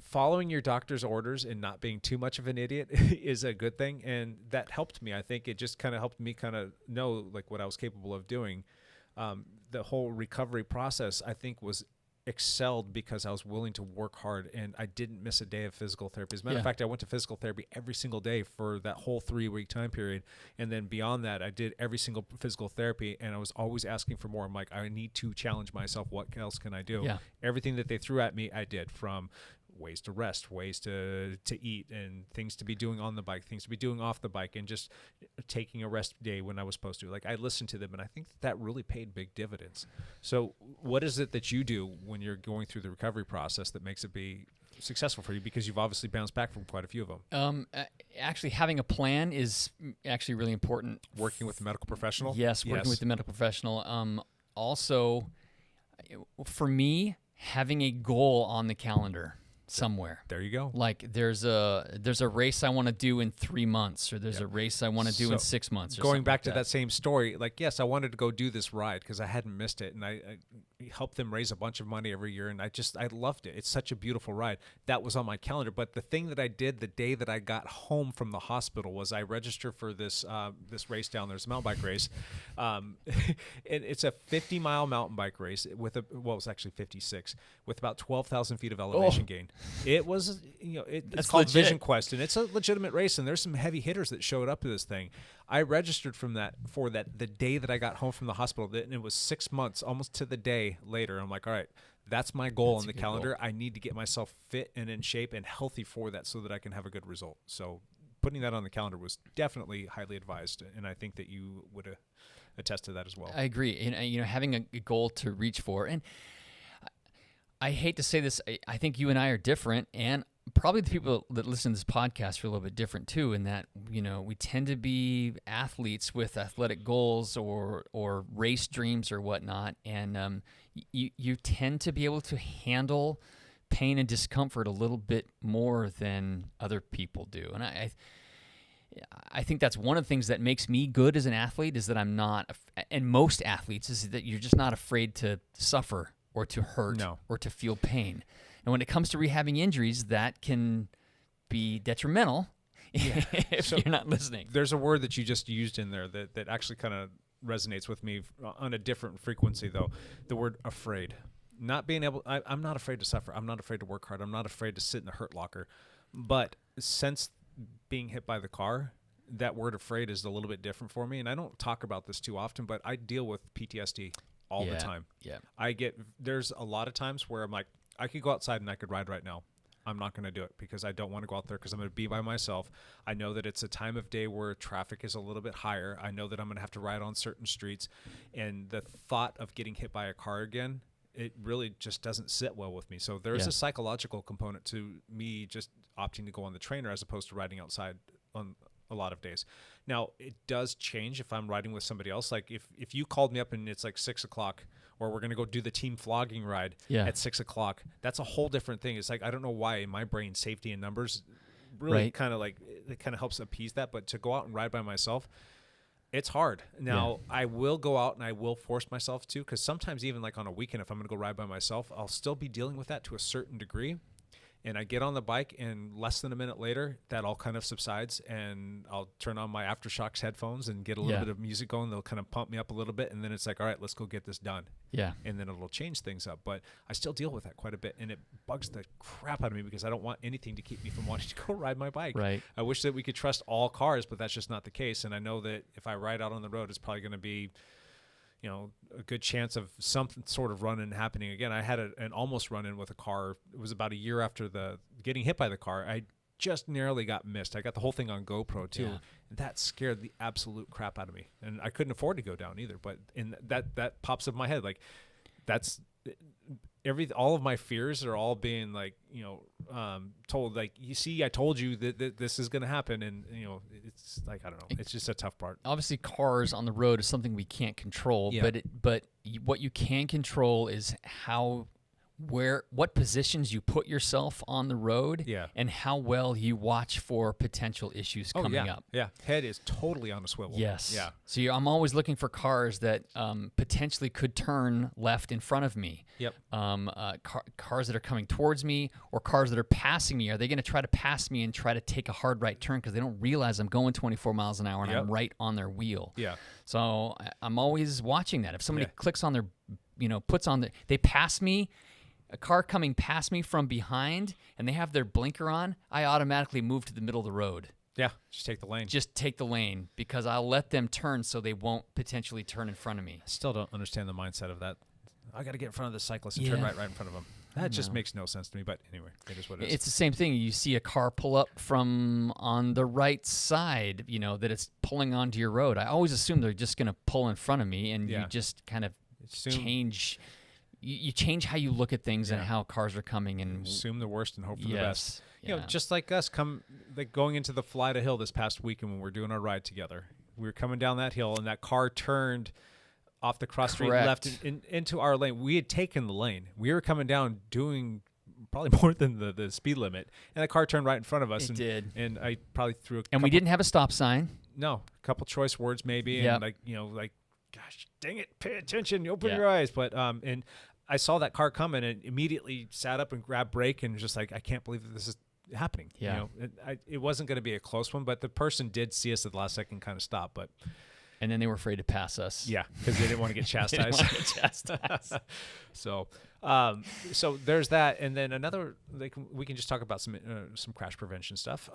[SPEAKER 1] following your doctor's orders and not being too much of an idiot is a good thing, and that helped me. I think it just kind of helped me kind of know what I was capable of doing. The whole recovery process, I think, was excelled because I was willing to work hard, and I didn't miss a day of physical therapy. As a matter of fact, I went to physical therapy every single day for that whole 3-week time period. And then beyond that, I did every single physical therapy, and I was always asking for more. I'm like, I need to challenge myself. What else can I do?
[SPEAKER 2] Yeah.
[SPEAKER 1] Everything that they threw at me, I did, from ways to rest, ways to eat, and things to be doing on the bike, things to be doing off the bike, and just taking a rest day when I was supposed to. I listened to them, and I think that really paid big dividends. So what is it that you do when you're going through the recovery process that makes it be successful for you? Because you've obviously bounced back from quite a few of them.
[SPEAKER 2] Actually, having a plan is actually really important.
[SPEAKER 1] Working with the medical professional?
[SPEAKER 2] Yes, working with the medical professional. Also, for me, having a goal on the calendar somewhere.
[SPEAKER 1] There you go.
[SPEAKER 2] There's a race I want to do in 3 months, or there's a race I want to do in 6 months. Or
[SPEAKER 1] going back to that same story, yes, I wanted to go do this ride because I hadn't missed it, and I helped them raise a bunch of money every year, and I loved it. It's such a beautiful ride. That was on my calendar. But the thing that I did the day that I got home from the hospital was I registered for this race down there. It's a mountain bike race. And it's a 50-mile mountain bike race it was actually 56, with about 12,000 feet of elevation gain. It was, it's called
[SPEAKER 2] legit.
[SPEAKER 1] Vision Quest, and it's a legitimate race, and there's some heavy hitters that showed up to this thing. I registered for that the day that I got home from the hospital, and it was 6 months, almost to the day later. I'm like, all right, that's my goal on the calendar. I need to get myself fit and in shape and healthy for that so that I can have a good result. So putting that on the calendar was definitely highly advised, and I think that you would attest to that as well.
[SPEAKER 2] I agree. And having a goal to reach for, and I hate to say this, I think you and I are different, and probably the people that listen to this podcast are a little bit different too, in that, we tend to be athletes with athletic goals or race dreams or whatnot, and you tend to be able to handle pain and discomfort a little bit more than other people do. And I think that's one of the things that makes me good as an athlete, is that I'm not, and most athletes, is that you're just not afraid to suffer or to hurt or to feel pain. And when it comes to rehabbing injuries, that can be detrimental if you're not listening.
[SPEAKER 1] There's a word that you just used in there that actually kind of resonates with me on a different frequency, though. The word afraid. Not being able, I'm not afraid to suffer. I'm not afraid to work hard. I'm not afraid to sit in the hurt locker. But since being hit by the car, that word afraid is a little bit different for me. And I don't talk about this too often, but I deal with PTSD all the time.
[SPEAKER 2] Yeah.
[SPEAKER 1] There's a lot of times where I'm like, I could go outside and I could ride right now. I'm not going to do it because I don't want to go out there because I'm going to be by myself. I know that it's a time of day where traffic is a little bit higher. I know that I'm going to have to ride on certain streets. And the thought of getting hit by a car again, it really just doesn't sit well with me. So there's a psychological component to me just opting to go on the trainer as opposed to riding outside on a lot of days. Now, it does change if I'm riding with somebody else. Like if you called me up and it's like 6 o'clock, or we're going to go do the team flogging ride at 6 o'clock, that's a whole different thing. It's like, I don't know why in my brain, safety and numbers really kind of like, it kind of helps appease that. But to go out and ride by myself, it's hard. Now, I will go out and I will force myself to, because sometimes even like on a weekend, if I'm going to go ride by myself, I'll still be dealing with that to a certain degree. And I get on the bike, and less than a minute later, that all kind of subsides, and I'll turn on my Aftershocks headphones and get a little bit of music going. They'll kind of pump me up a little bit, and then it's like, all right, let's go get this done. Yeah. And then it'll change things up. But I still deal with that quite a bit, and it bugs the crap out of me because I don't want anything to keep me from wanting to go ride my bike. Right. I wish that we could trust all cars, but that's just not the case. And I know that if I ride out on the road, it's probably going to be, a good chance of some sort of run-in happening again. I had an almost run-in with a car. It was about a year after getting hit by the car. I just narrowly got missed. I got the whole thing on GoPro too. Yeah. And that scared the absolute crap out of me. And I couldn't afford to go down either. But that pops up in my head. Like, that's all of my fears are all being like, told, like, you see, I told you that this is going to happen. And, it's like, I don't know. It's just a tough part.
[SPEAKER 2] Obviously, cars on the road is something we can't control. Yeah. But what you can control is what positions you put yourself on the road, and how well you watch for potential issues coming up.
[SPEAKER 1] Yeah, head is totally on a swivel.
[SPEAKER 2] Yes. Yeah. So I'm always looking for cars that potentially could turn left in front of me. Yep. Cars that are coming towards me, or cars that are passing me. Are they going to try to pass me and try to take a hard right turn because they don't realize I'm going 24 miles an hour and I'm right on their wheel? Yeah. So I'm always watching that. If somebody clicks on their, they pass me. A car coming past me from behind and they have their blinker on, I automatically move to the middle of the road.
[SPEAKER 1] Yeah, just take the lane.
[SPEAKER 2] Because I'll let them turn so they won't potentially turn in front of me.
[SPEAKER 1] I still don't understand the mindset of that. I got to get in front of the cyclist and turn right in front of them. That just makes no sense to me, but anyway, it is what it is.
[SPEAKER 2] It's the same thing. You see a car pull up from on the right side, that it's pulling onto your road. I always assume they're just going to pull in front of me, and you just kind of change... You change how you look at things and how cars are coming, and
[SPEAKER 1] assume the worst and hope for the best. Just like us, going into the Fly to Hill this past weekend when we were doing our ride together. We were coming down that hill, and that car turned off the cross street left into our lane. We had taken the lane. We were coming down doing probably more than the speed limit, and the car turned right in front of us.
[SPEAKER 2] It did.
[SPEAKER 1] And I probably threw
[SPEAKER 2] we didn't have a stop sign.
[SPEAKER 1] No, a couple choice words maybe, and gosh, dang it, pay attention, open your eyes. But and I saw that car coming and immediately sat up and grabbed brake and just like, I can't believe that this is happening. Yeah. It wasn't going to be a close one, but the person did see us at the last second, kind of stop.
[SPEAKER 2] And then they were afraid to pass us.
[SPEAKER 1] Yeah, because they didn't want to get chastised. So there's that. And then another, we can just talk about some crash prevention stuff.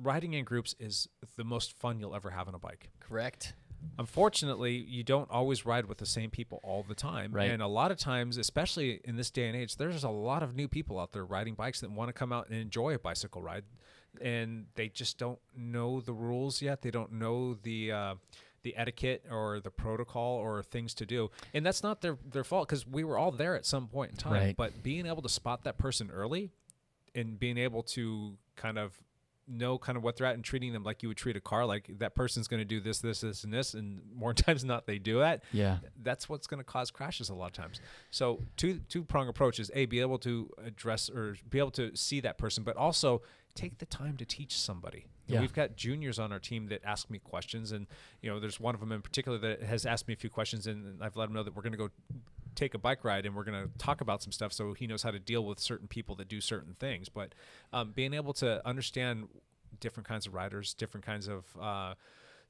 [SPEAKER 1] Riding in groups is the most fun you'll ever have on a bike.
[SPEAKER 2] Correct.
[SPEAKER 1] Unfortunately, you don't always ride with the same people all the time. Right. And a lot of times, especially in this day and age, there's a lot of new people out there riding bikes that want to come out and enjoy a bicycle ride. And they just don't know the rules yet. They don't know the etiquette or the protocol or things to do. And that's not their fault, because we were all there at some point in time. Right. But being able to spot that person early and being able to kind of know kind of what they're at and treating them like you would treat a car. Like that person's going to do this, this, this, and this, and more times than not they do that.
[SPEAKER 2] Yeah.
[SPEAKER 1] That's what's going to cause crashes a lot of times. So two-prong approach is be able to address or be able to see that person, but also take the time to teach somebody.
[SPEAKER 2] Yeah.
[SPEAKER 1] We've got juniors on our team that ask me questions, and there's one of them in particular that has asked me a few questions, and I've let him know that we're going to go take a bike ride and we're going to talk about some stuff so he knows how to deal with certain people that do certain things. But being able to understand different kinds of riders, different kinds of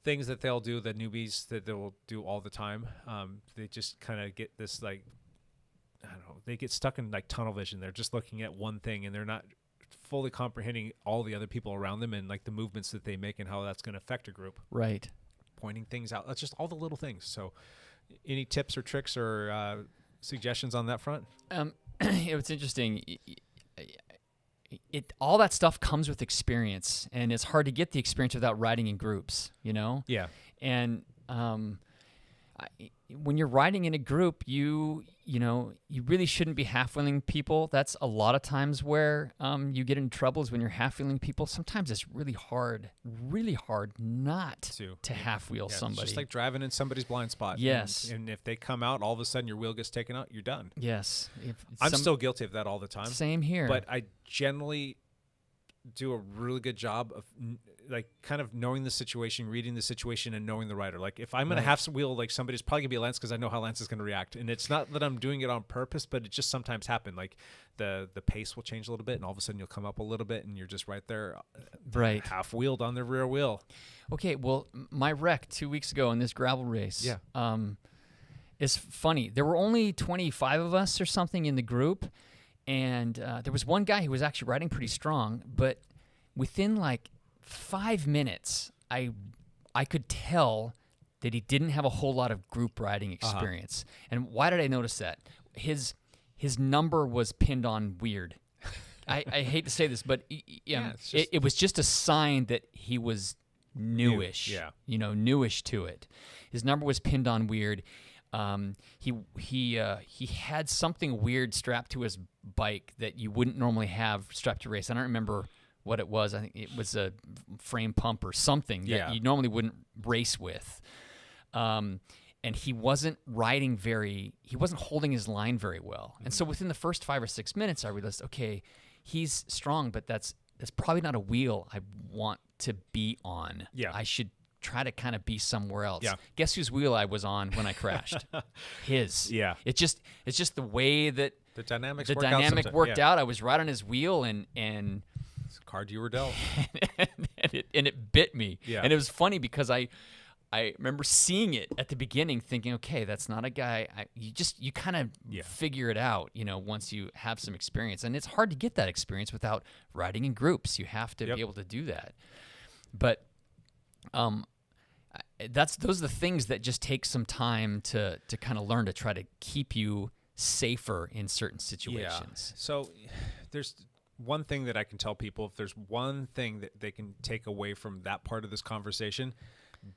[SPEAKER 1] things that they'll do, the newbies that they'll do all the time, they just kind of get this, like, I don't know, they get stuck in like tunnel vision. They're just looking at one thing and they're not fully comprehending all the other people around them and like the movements that they make and how that's going to affect a group.
[SPEAKER 2] Right.
[SPEAKER 1] Pointing things out. That's just all the little things. So any tips or tricks or suggestions on that front?
[SPEAKER 2] It's interesting. All that stuff comes with experience, and it's hard to get the experience without riding in groups,
[SPEAKER 1] Yeah.
[SPEAKER 2] And when you're riding in a group, you really shouldn't be half-wheeling people. That's a lot of times where you get in trouble is when you're half-wheeling people. Sometimes it's really hard not to half-wheel somebody.
[SPEAKER 1] It's just like driving in somebody's blind spot.
[SPEAKER 2] Yes.
[SPEAKER 1] And if they come out, all of a sudden your wheel gets taken out, you're done.
[SPEAKER 2] Yes.
[SPEAKER 1] I'm still guilty of that all the time.
[SPEAKER 2] Same here.
[SPEAKER 1] But I generally do a really good job of like kind of knowing the situation, reading the situation, and knowing the rider. Like if I'm going to half wheel like somebody's probably going to be Lance because I know how Lance is going to react. And it's not that I'm doing it on purpose, but it just sometimes happens. Like the pace will change a little bit and all of a sudden you'll come up a little bit and you're just right there,
[SPEAKER 2] right,
[SPEAKER 1] half wheeled on the rear wheel.
[SPEAKER 2] Okay, well, my wreck 2 weeks ago in this gravel race is funny. There were only 25 of us or something in the group, and there was one guy who was actually riding pretty strong, but within like 5 minutes, I could tell that he didn't have a whole lot of group riding experience. And why did I notice that? His number was pinned on weird. I hate to say this, but it was just a sign that he was newish. Newish to it. His number was pinned on weird. He had something weird strapped to his bike that you wouldn't normally have strapped to race. I don't remember what it was. I think it was a frame pump or something that you normally wouldn't race with. And he wasn't he wasn't holding his line very well. And so within the first 5 or 6 minutes, I realized, okay, he's strong, but that's probably not a wheel I want to be on.
[SPEAKER 1] Yeah.
[SPEAKER 2] I should try to kind of be somewhere else.
[SPEAKER 1] Yeah.
[SPEAKER 2] Guess whose wheel I was on when I crashed? His.
[SPEAKER 1] Yeah.
[SPEAKER 2] It's just the way that
[SPEAKER 1] the dynamic
[SPEAKER 2] worked out. I was right on his wheel and
[SPEAKER 1] it's a card you were dealt.
[SPEAKER 2] and it bit me.
[SPEAKER 1] Yeah.
[SPEAKER 2] And it was funny because I remember seeing it at the beginning thinking, okay, that's not a guy. You kind of figure it out, once you have some experience. And it's hard to get that experience without riding in groups. You have to be able to do that. But those are the things that just take some time to kind of learn to try to keep you safer in certain situations.
[SPEAKER 1] Yeah. So there's one thing that I can tell people, if there's one thing that they can take away from that part of this conversation,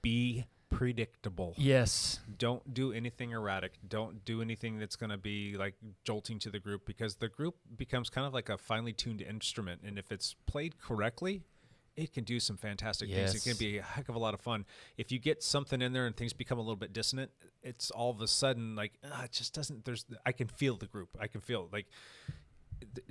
[SPEAKER 1] be predictable.
[SPEAKER 2] Yes.
[SPEAKER 1] Don't do anything erratic. Don't do anything that's going to be like jolting to the group, because the group becomes kind of like a finely tuned instrument. And if it's played correctly, it can do some fantastic things. It can be a heck of a lot of fun. If you get something in there and things become a little bit dissonant, it's all of a sudden like, it just doesn't, I can feel the group. I can feel like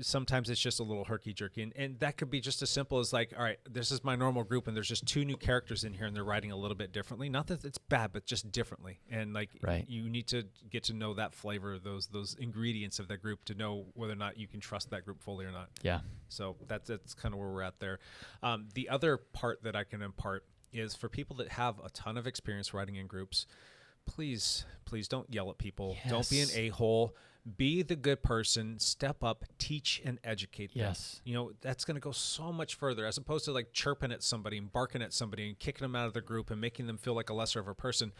[SPEAKER 1] sometimes it's just a little herky-jerky, and that could be just as simple as like, all right, this is my normal group and there's just 2 new characters in here and they're riding a little bit differently. Not that it's bad, but just differently. And like you need to get to know that flavor, those ingredients of that group to know whether or not you can trust that group fully or not.
[SPEAKER 2] Yeah.
[SPEAKER 1] So that's kind of where we're at there. The other part that I can impart is for people that have a ton of experience riding in groups, please don't yell at people.
[SPEAKER 2] Yes.
[SPEAKER 1] Don't be an a-hole. Be the good person, step up, teach and educate them.
[SPEAKER 2] Yes.
[SPEAKER 1] That's going to go so much further as opposed to like chirping at somebody and barking at somebody and kicking them out of the group and making them feel like a lesser of a person.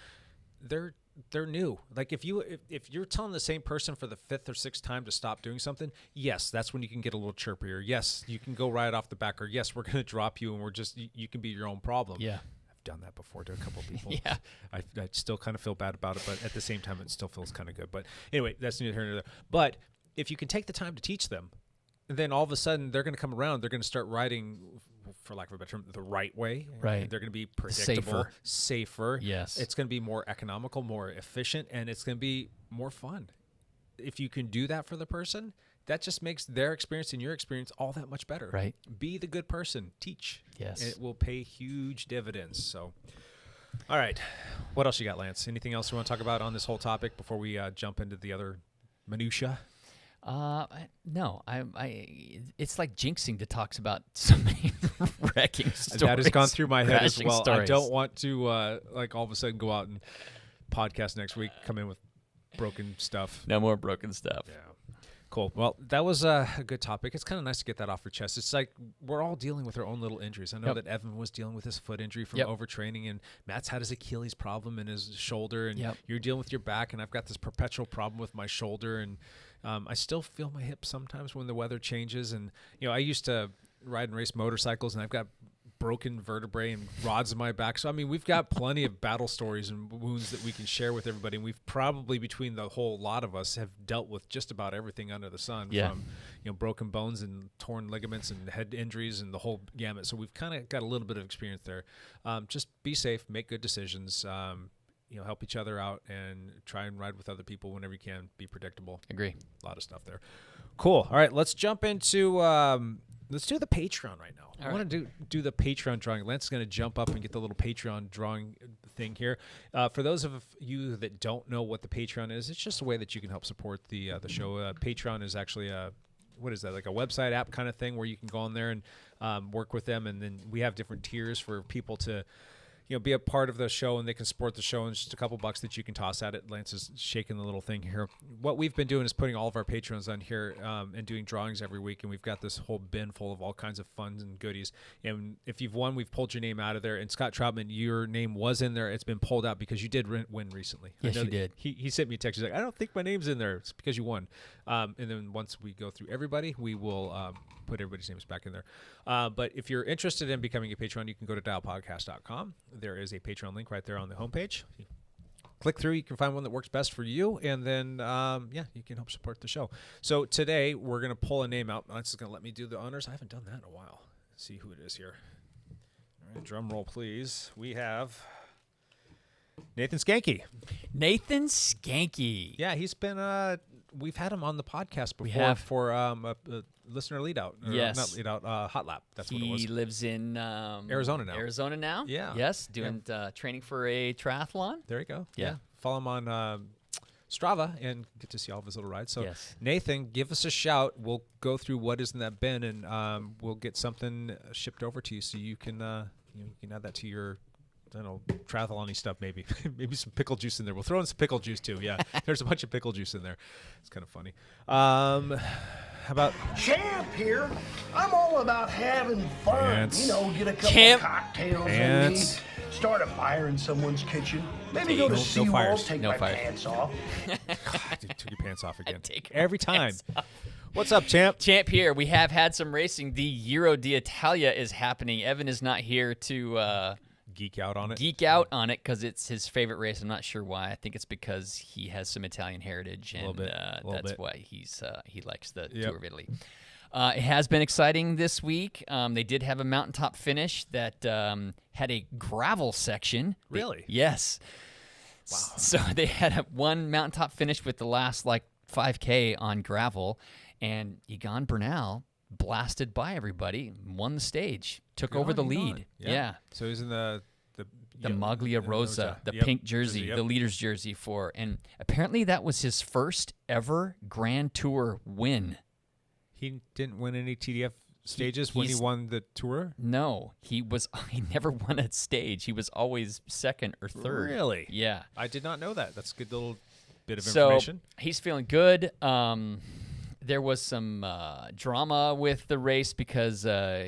[SPEAKER 1] They're new. Like if you're telling the same person for the 5th or 6th time to stop doing something, yes, that's when you can get a little chirpier. Yes, you can go right off the back, or yes, we're going to drop you and you can be your own problem.
[SPEAKER 2] Yeah.
[SPEAKER 1] Done that before to a couple of people.
[SPEAKER 2] Yeah.
[SPEAKER 1] I still kind of feel bad about it, but at the same time, it still feels kind of good. But anyway, that's neither here nor there. But if you can take the time to teach them, then all of a sudden they're going to come around. They're going to start riding, for lack of a better term, the right way.
[SPEAKER 2] Right.
[SPEAKER 1] They're going to be predictable, safer.
[SPEAKER 2] Yes.
[SPEAKER 1] It's going to be more economical, more efficient, and it's going to be more fun. If you can do that for the person, that just makes their experience and your experience all that much better.
[SPEAKER 2] Right.
[SPEAKER 1] Be the good person. Teach.
[SPEAKER 2] Yes.
[SPEAKER 1] It will pay huge dividends. So, all right. What else you got, Lance? Anything else you want to talk about on this whole topic before we jump into the other minutia?
[SPEAKER 2] No, it's like jinxing to talk about so many wrecking stories.
[SPEAKER 1] That has gone through my head as well.
[SPEAKER 2] Stories.
[SPEAKER 1] I don't want to like all of a sudden go out and podcast next week, come in with broken stuff.
[SPEAKER 2] No more broken stuff.
[SPEAKER 1] Yeah. Cool. Well, that was a good topic. It's kind of nice to get that off your chest. It's like we're all dealing with our own little injuries. I know that Evan was dealing with his foot injury from overtraining, and Matt's had his Achilles problem in his shoulder, and you're dealing with your back, and I've got this perpetual problem with my shoulder, and I still feel my hip sometimes when the weather changes. And, I used to ride and race motorcycles, and I've got broken vertebrae and rods in my back. So, I mean, we've got plenty of battle stories and wounds that we can share with everybody. And we've probably, between the whole lot of us, have dealt with just about everything under the sun, from, broken bones and torn ligaments and head injuries and the whole gamut. So we've kind of got a little bit of experience there. Just be safe, make good decisions, help each other out, and try and ride with other people whenever you can. Be predictable.
[SPEAKER 2] Agree.
[SPEAKER 1] A lot of stuff there. Cool. All right, let's jump into let's do the Patreon right now. I want to do the Patreon drawing. Lance is going to jump up and get the little Patreon drawing thing here. For those of you that don't know what the Patreon is, it's just a way that you can help support the show. Patreon is actually what is that, like a website app kind of thing where you can go on there and work with them, and then we have different tiers for people to be a part of the show, and they can support the show, and it's just a couple bucks that you can toss at it. Lance is shaking the little thing here. What we've been doing is putting all of our patrons on here and doing drawings every week, and we've got this whole bin full of all kinds of fun and goodies. And if you've won, we've pulled your name out of there. And Scott Troutman, your name was in there. It's been pulled out because you did win recently.
[SPEAKER 2] Yes, you did.
[SPEAKER 1] He sent me a text. He's like, I don't think my name's in there. It's because you won. And then once we go through everybody, we will put everybody's names back in there. But if you're interested in becoming a patron, you can go to dialpodcast.com. There is a Patreon link right there on the homepage. Click through, you can find one that works best for you, and then you can help support the show. So today we're going to pull a name out. This is going to let me do the honors. I haven't done that in a while. Let's see who it is here. All right, drum roll, please. We have Nathan Skanky.
[SPEAKER 2] Nathan Skanky.
[SPEAKER 1] Yeah, he's been we've had him on the podcast before.
[SPEAKER 2] We have.
[SPEAKER 1] For a listener lead out.
[SPEAKER 2] Yes.
[SPEAKER 1] Not lead out, hot lap. That's what it was.
[SPEAKER 2] He lives in
[SPEAKER 1] Arizona now.
[SPEAKER 2] Arizona now?
[SPEAKER 1] Yeah.
[SPEAKER 2] Yes, doing training for a triathlon.
[SPEAKER 1] There you go.
[SPEAKER 2] Yeah.
[SPEAKER 1] Follow him on Strava and get to see all of his little rides. So,
[SPEAKER 2] yes.
[SPEAKER 1] Nathan, give us a shout. We'll go through what is in that bin, and we'll get something shipped over to you so you can you can add that to your triathlon-y stuff maybe. Maybe some pickle juice in there. We'll throw in some pickle juice too. Yeah, there's a bunch of pickle juice in there. It's kind of funny. How about
[SPEAKER 4] Champ here? I'm all about having fun.
[SPEAKER 1] Vance.
[SPEAKER 4] Get a couple
[SPEAKER 2] Champ.
[SPEAKER 4] cocktails
[SPEAKER 1] Vance.
[SPEAKER 4] in me, start a fire in someone's kitchen, maybe go to
[SPEAKER 1] No
[SPEAKER 4] SeaWorld,
[SPEAKER 1] fires.
[SPEAKER 4] take
[SPEAKER 2] No
[SPEAKER 4] my
[SPEAKER 2] fires.
[SPEAKER 4] pants off.
[SPEAKER 1] God, you took your pants off again.
[SPEAKER 2] Take my
[SPEAKER 1] Every time.
[SPEAKER 2] pants off.
[SPEAKER 1] What's up, Champ?
[SPEAKER 2] Champ here. We have had some racing. The Giro d'Italia is happening. Evan is not here to
[SPEAKER 1] Geek out on it.
[SPEAKER 2] geek out on it because it's his favorite race. I'm not sure why. I think it's because he has some Italian heritage, and that's why he likes the Tour of Italy. It has been exciting this week. They did have a mountaintop finish that had a gravel section.
[SPEAKER 1] Really?
[SPEAKER 2] Yes. Wow. So they had one mountaintop finish with the last 5K on gravel, and Egan Bernal blasted by everybody, won the stage, took over the lead. Yeah.
[SPEAKER 1] So he's in the
[SPEAKER 2] Maglia Rosa, the pink jersey, the leader's jersey and apparently that was his first ever Grand Tour win.
[SPEAKER 1] He didn't win any TDF stages when he won the Tour?
[SPEAKER 2] No, he never won a stage. He was always second or third.
[SPEAKER 1] Really?
[SPEAKER 2] Yeah.
[SPEAKER 1] I did not know that. That's a good little bit of information.
[SPEAKER 2] So he's feeling good. There was some drama with the race because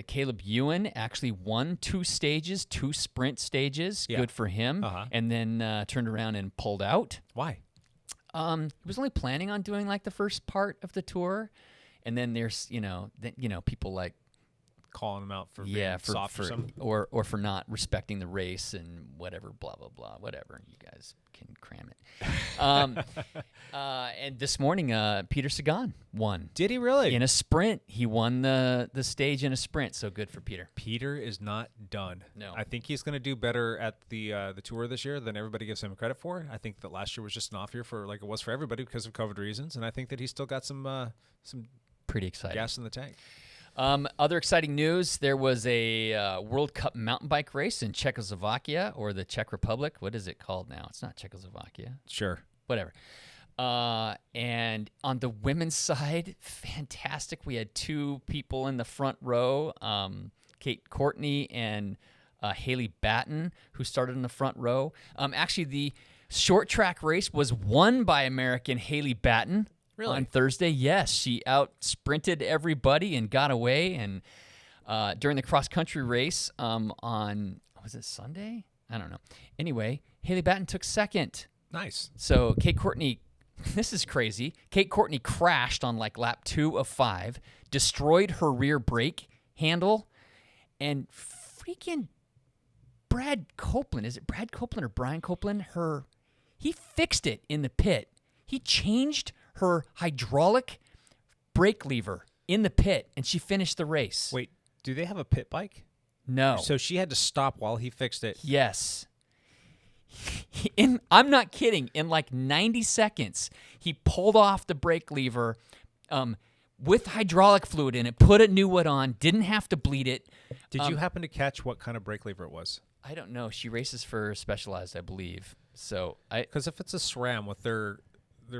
[SPEAKER 2] Caleb Ewan actually won 2 stages, 2 sprint stages.
[SPEAKER 1] Yeah.
[SPEAKER 2] Good for him. And then turned around and pulled out.
[SPEAKER 1] Why?
[SPEAKER 2] He was only planning on doing the first part of the tour. And then there's, people like
[SPEAKER 1] calling him out for being soft or something.
[SPEAKER 2] or for not respecting the race and whatever, blah blah blah, whatever. You guys can cram it. And this morning, Peter Sagan won.
[SPEAKER 1] Did he really?
[SPEAKER 2] In a sprint, he won the stage in a sprint. So good for Peter.
[SPEAKER 1] Peter is not done.
[SPEAKER 2] No.
[SPEAKER 1] I think he's going to do better at the tour this year than everybody gives him credit for. I think that last year was just an off year for like it was for everybody because of COVID reasons, and I think that he's still got some
[SPEAKER 2] Pretty exciting.
[SPEAKER 1] gas in the tank.
[SPEAKER 2] Other exciting news, there was a World Cup mountain bike race in Czechoslovakia, or the Czech Republic. What is it called now? It's not Czechoslovakia.
[SPEAKER 1] Sure.
[SPEAKER 2] Whatever. And on the women's side, fantastic. We had two people in the front row, Kate Courtney and Haley Batten, who started in the front row. Actually, the short track race was won by American Haley Batten.
[SPEAKER 1] Really?
[SPEAKER 2] On Thursday, yes. She out-sprinted everybody and got away. And during the cross-country race on, was it Sunday? I don't know. Anyway, Haley Batten took second.
[SPEAKER 1] Nice.
[SPEAKER 2] So Kate Courtney, this is crazy. Kate Courtney crashed on like lap 2 of 5, destroyed her rear brake handle, and freaking Brad Copeland, is it Brad Copeland or Brian Copeland? He fixed it in the pit. He changed her hydraulic brake lever in the pit, and she finished the race.
[SPEAKER 1] Wait, do they have a pit bike?
[SPEAKER 2] No.
[SPEAKER 1] So she had to stop while he fixed it.
[SPEAKER 2] Yes. I'm not kidding. In like 90 seconds, he pulled off the brake lever with hydraulic fluid in it, put a new one on, didn't have to bleed it.
[SPEAKER 1] Did you happen to catch what kind of brake lever it was?
[SPEAKER 2] I don't know. She races for Specialized, I believe. So
[SPEAKER 1] Because if it's a SRAM with their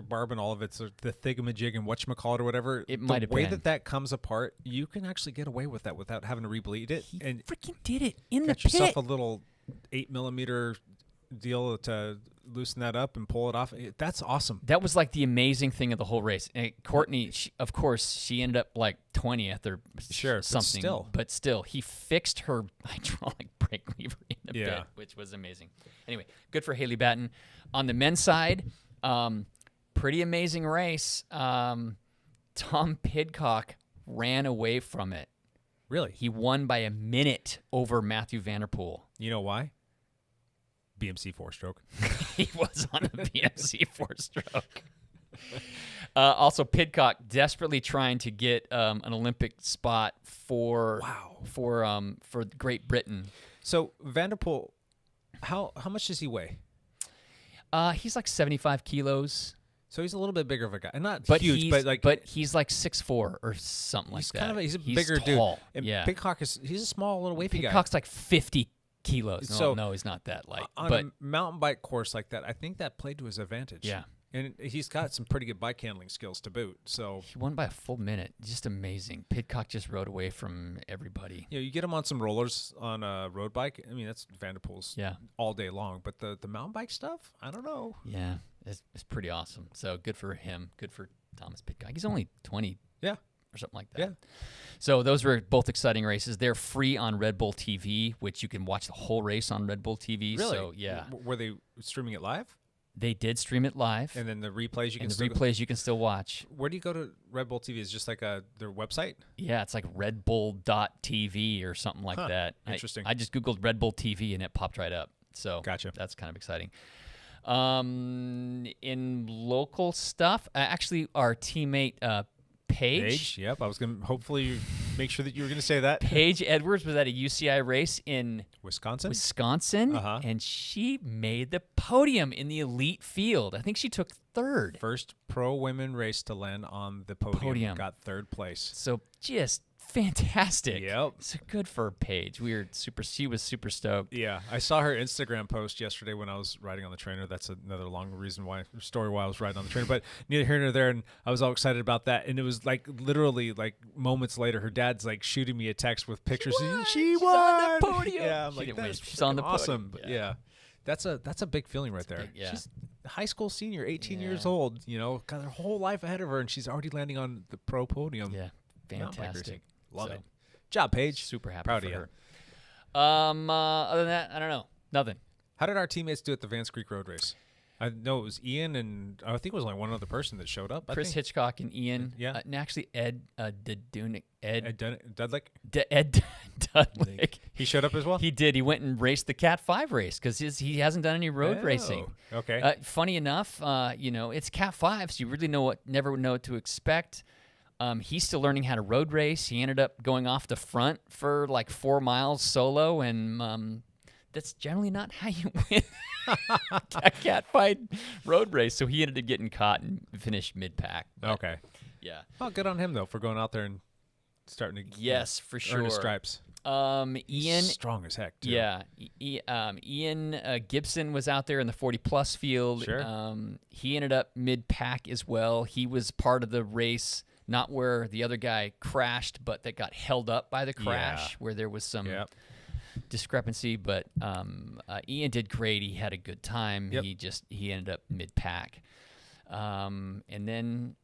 [SPEAKER 1] barb and all of it's the thingamajig and whatchamacallit or whatever,
[SPEAKER 2] It might have
[SPEAKER 1] the way
[SPEAKER 2] been.
[SPEAKER 1] that comes apart, you can actually get away with that without having to rebleed it.
[SPEAKER 2] he
[SPEAKER 1] And
[SPEAKER 2] freaking did it in the
[SPEAKER 1] get yourself
[SPEAKER 2] pit.
[SPEAKER 1] a little 8mm deal to loosen that up and pull it off. That's awesome.
[SPEAKER 2] That was like the amazing thing of the whole race. And Courtney, of course, she ended up like 20th or
[SPEAKER 1] Sure, but
[SPEAKER 2] something.
[SPEAKER 1] still.
[SPEAKER 2] He fixed her hydraulic brake lever in the
[SPEAKER 1] Yeah.
[SPEAKER 2] pit, which was amazing. Anyway, good for Haley Batten. On the men's side, pretty amazing race. Tom Pidcock ran away from it.
[SPEAKER 1] Really?
[SPEAKER 2] He won by a minute over Matthew Vanderpool.
[SPEAKER 1] You know why? BMC 4-stroke.
[SPEAKER 2] He was on a BMC 4-stroke. Also, Pidcock desperately trying to get an Olympic spot for Great Britain.
[SPEAKER 1] So Vanderpool, how much does he weigh?
[SPEAKER 2] He's like 75 kilos,
[SPEAKER 1] So he's a little bit bigger of a guy, not
[SPEAKER 2] but
[SPEAKER 1] huge,
[SPEAKER 2] he's like 6'4" or something like
[SPEAKER 1] he's
[SPEAKER 2] that.
[SPEAKER 1] kind of he's a bigger
[SPEAKER 2] tall.
[SPEAKER 1] dude. And
[SPEAKER 2] Yeah,
[SPEAKER 1] Pidcock he's a small little wavy guy.
[SPEAKER 2] Pidcock's like 50 kilos.
[SPEAKER 1] So,
[SPEAKER 2] No, he's not that light.
[SPEAKER 1] On
[SPEAKER 2] But
[SPEAKER 1] a mountain bike course like that, I think that played to his advantage.
[SPEAKER 2] Yeah.
[SPEAKER 1] And he's got some pretty good bike handling skills to boot. So
[SPEAKER 2] he won by a full minute. Just amazing. Pidcock just rode away from everybody.
[SPEAKER 1] you get him on some rollers on a road bike. I mean, that's Vanderpool's all day long. But the mountain bike stuff, I don't know.
[SPEAKER 2] Yeah, it's pretty awesome. So good for him. Good for Thomas Pidcock. He's only 20
[SPEAKER 1] Yeah.
[SPEAKER 2] or something like that.
[SPEAKER 1] Yeah.
[SPEAKER 2] So those were both exciting races. They're free on Red Bull TV, which you can watch the whole race on Red Bull TV.
[SPEAKER 1] Really?
[SPEAKER 2] So, yeah.
[SPEAKER 1] Were they streaming it live?
[SPEAKER 2] They did stream it live.
[SPEAKER 1] And then the replays you can
[SPEAKER 2] and the
[SPEAKER 1] still
[SPEAKER 2] replays you can still watch.
[SPEAKER 1] Where do you go to Red Bull TV? Is it just like their website?
[SPEAKER 2] Yeah, it's like redbull.tv or something like that.
[SPEAKER 1] Interesting.
[SPEAKER 2] I just Googled Red Bull TV and it popped right up. So
[SPEAKER 1] Gotcha.
[SPEAKER 2] That's kind of exciting. In local stuff, actually, our teammate Paige.
[SPEAKER 1] Yep. I was going to hopefully make sure that you were going to say that.
[SPEAKER 2] Paige Edwards was at a UCI race in
[SPEAKER 1] Wisconsin,
[SPEAKER 2] and she made the podium in the elite field. I think she took third.
[SPEAKER 1] First pro women race to land on the podium. Got third place.
[SPEAKER 2] So just fantastic.
[SPEAKER 1] Yep.
[SPEAKER 2] So good for Paige. She was super stoked.
[SPEAKER 1] Yeah, I saw her Instagram post yesterday when I was riding on the trainer. That's another long story why I was riding on the trainer, but neither here nor there. And I was all excited about that. And it was like literally like moments later, her dad's like shooting me a text with pictures. She won
[SPEAKER 2] on the podium.
[SPEAKER 1] Yeah, I'm like, that's
[SPEAKER 2] she's on the
[SPEAKER 1] awesome.
[SPEAKER 2] podium.
[SPEAKER 1] But yeah, that's a big feeling right there.
[SPEAKER 2] Yeah.
[SPEAKER 1] She's a high school senior, 18 years old. Got her whole life ahead of her, and she's already landing on the pro podium.
[SPEAKER 2] Yeah, fantastic.
[SPEAKER 1] Love it. Job, Paige.
[SPEAKER 2] Super happy
[SPEAKER 1] Proud
[SPEAKER 2] for
[SPEAKER 1] of you.
[SPEAKER 2] her. Other than that, I don't know. Nothing.
[SPEAKER 1] How did our teammates do at the Vance Creek Road Race? I know it was Ian, and I think it was only one other person that showed up.
[SPEAKER 2] Chris Hitchcock and Ian.
[SPEAKER 1] Yeah.
[SPEAKER 2] And actually, Ed Dudlik.
[SPEAKER 1] Ed Dudlik.
[SPEAKER 2] Ed Dudlik.
[SPEAKER 1] He showed up as well?
[SPEAKER 2] He did. He went and raced the Cat 5 race because he hasn't done any road racing.
[SPEAKER 1] Okay.
[SPEAKER 2] Funny enough, it's Cat 5, so you really never know what to expect. He's still learning how to road race. He ended up going off the front for like 4 miles solo, and that's generally not how you win a Cat 5 road race. So he ended up getting caught and finished mid-pack.
[SPEAKER 1] Okay.
[SPEAKER 2] Yeah.
[SPEAKER 1] Well, good on him, though, for going out there and starting to
[SPEAKER 2] Yes, for
[SPEAKER 1] earn
[SPEAKER 2] sure.
[SPEAKER 1] his stripes.
[SPEAKER 2] Ian,
[SPEAKER 1] strong as heck, too.
[SPEAKER 2] yeah. Ian Gibson was out there in the 40-plus field.
[SPEAKER 1] Sure.
[SPEAKER 2] He ended up mid-pack as well. He was part of the race, not where the other guy crashed, but that got held up by the crash, where there was some discrepancy. But Ian did great. He had a good time.
[SPEAKER 1] Yep.
[SPEAKER 2] He ended up mid-pack. And then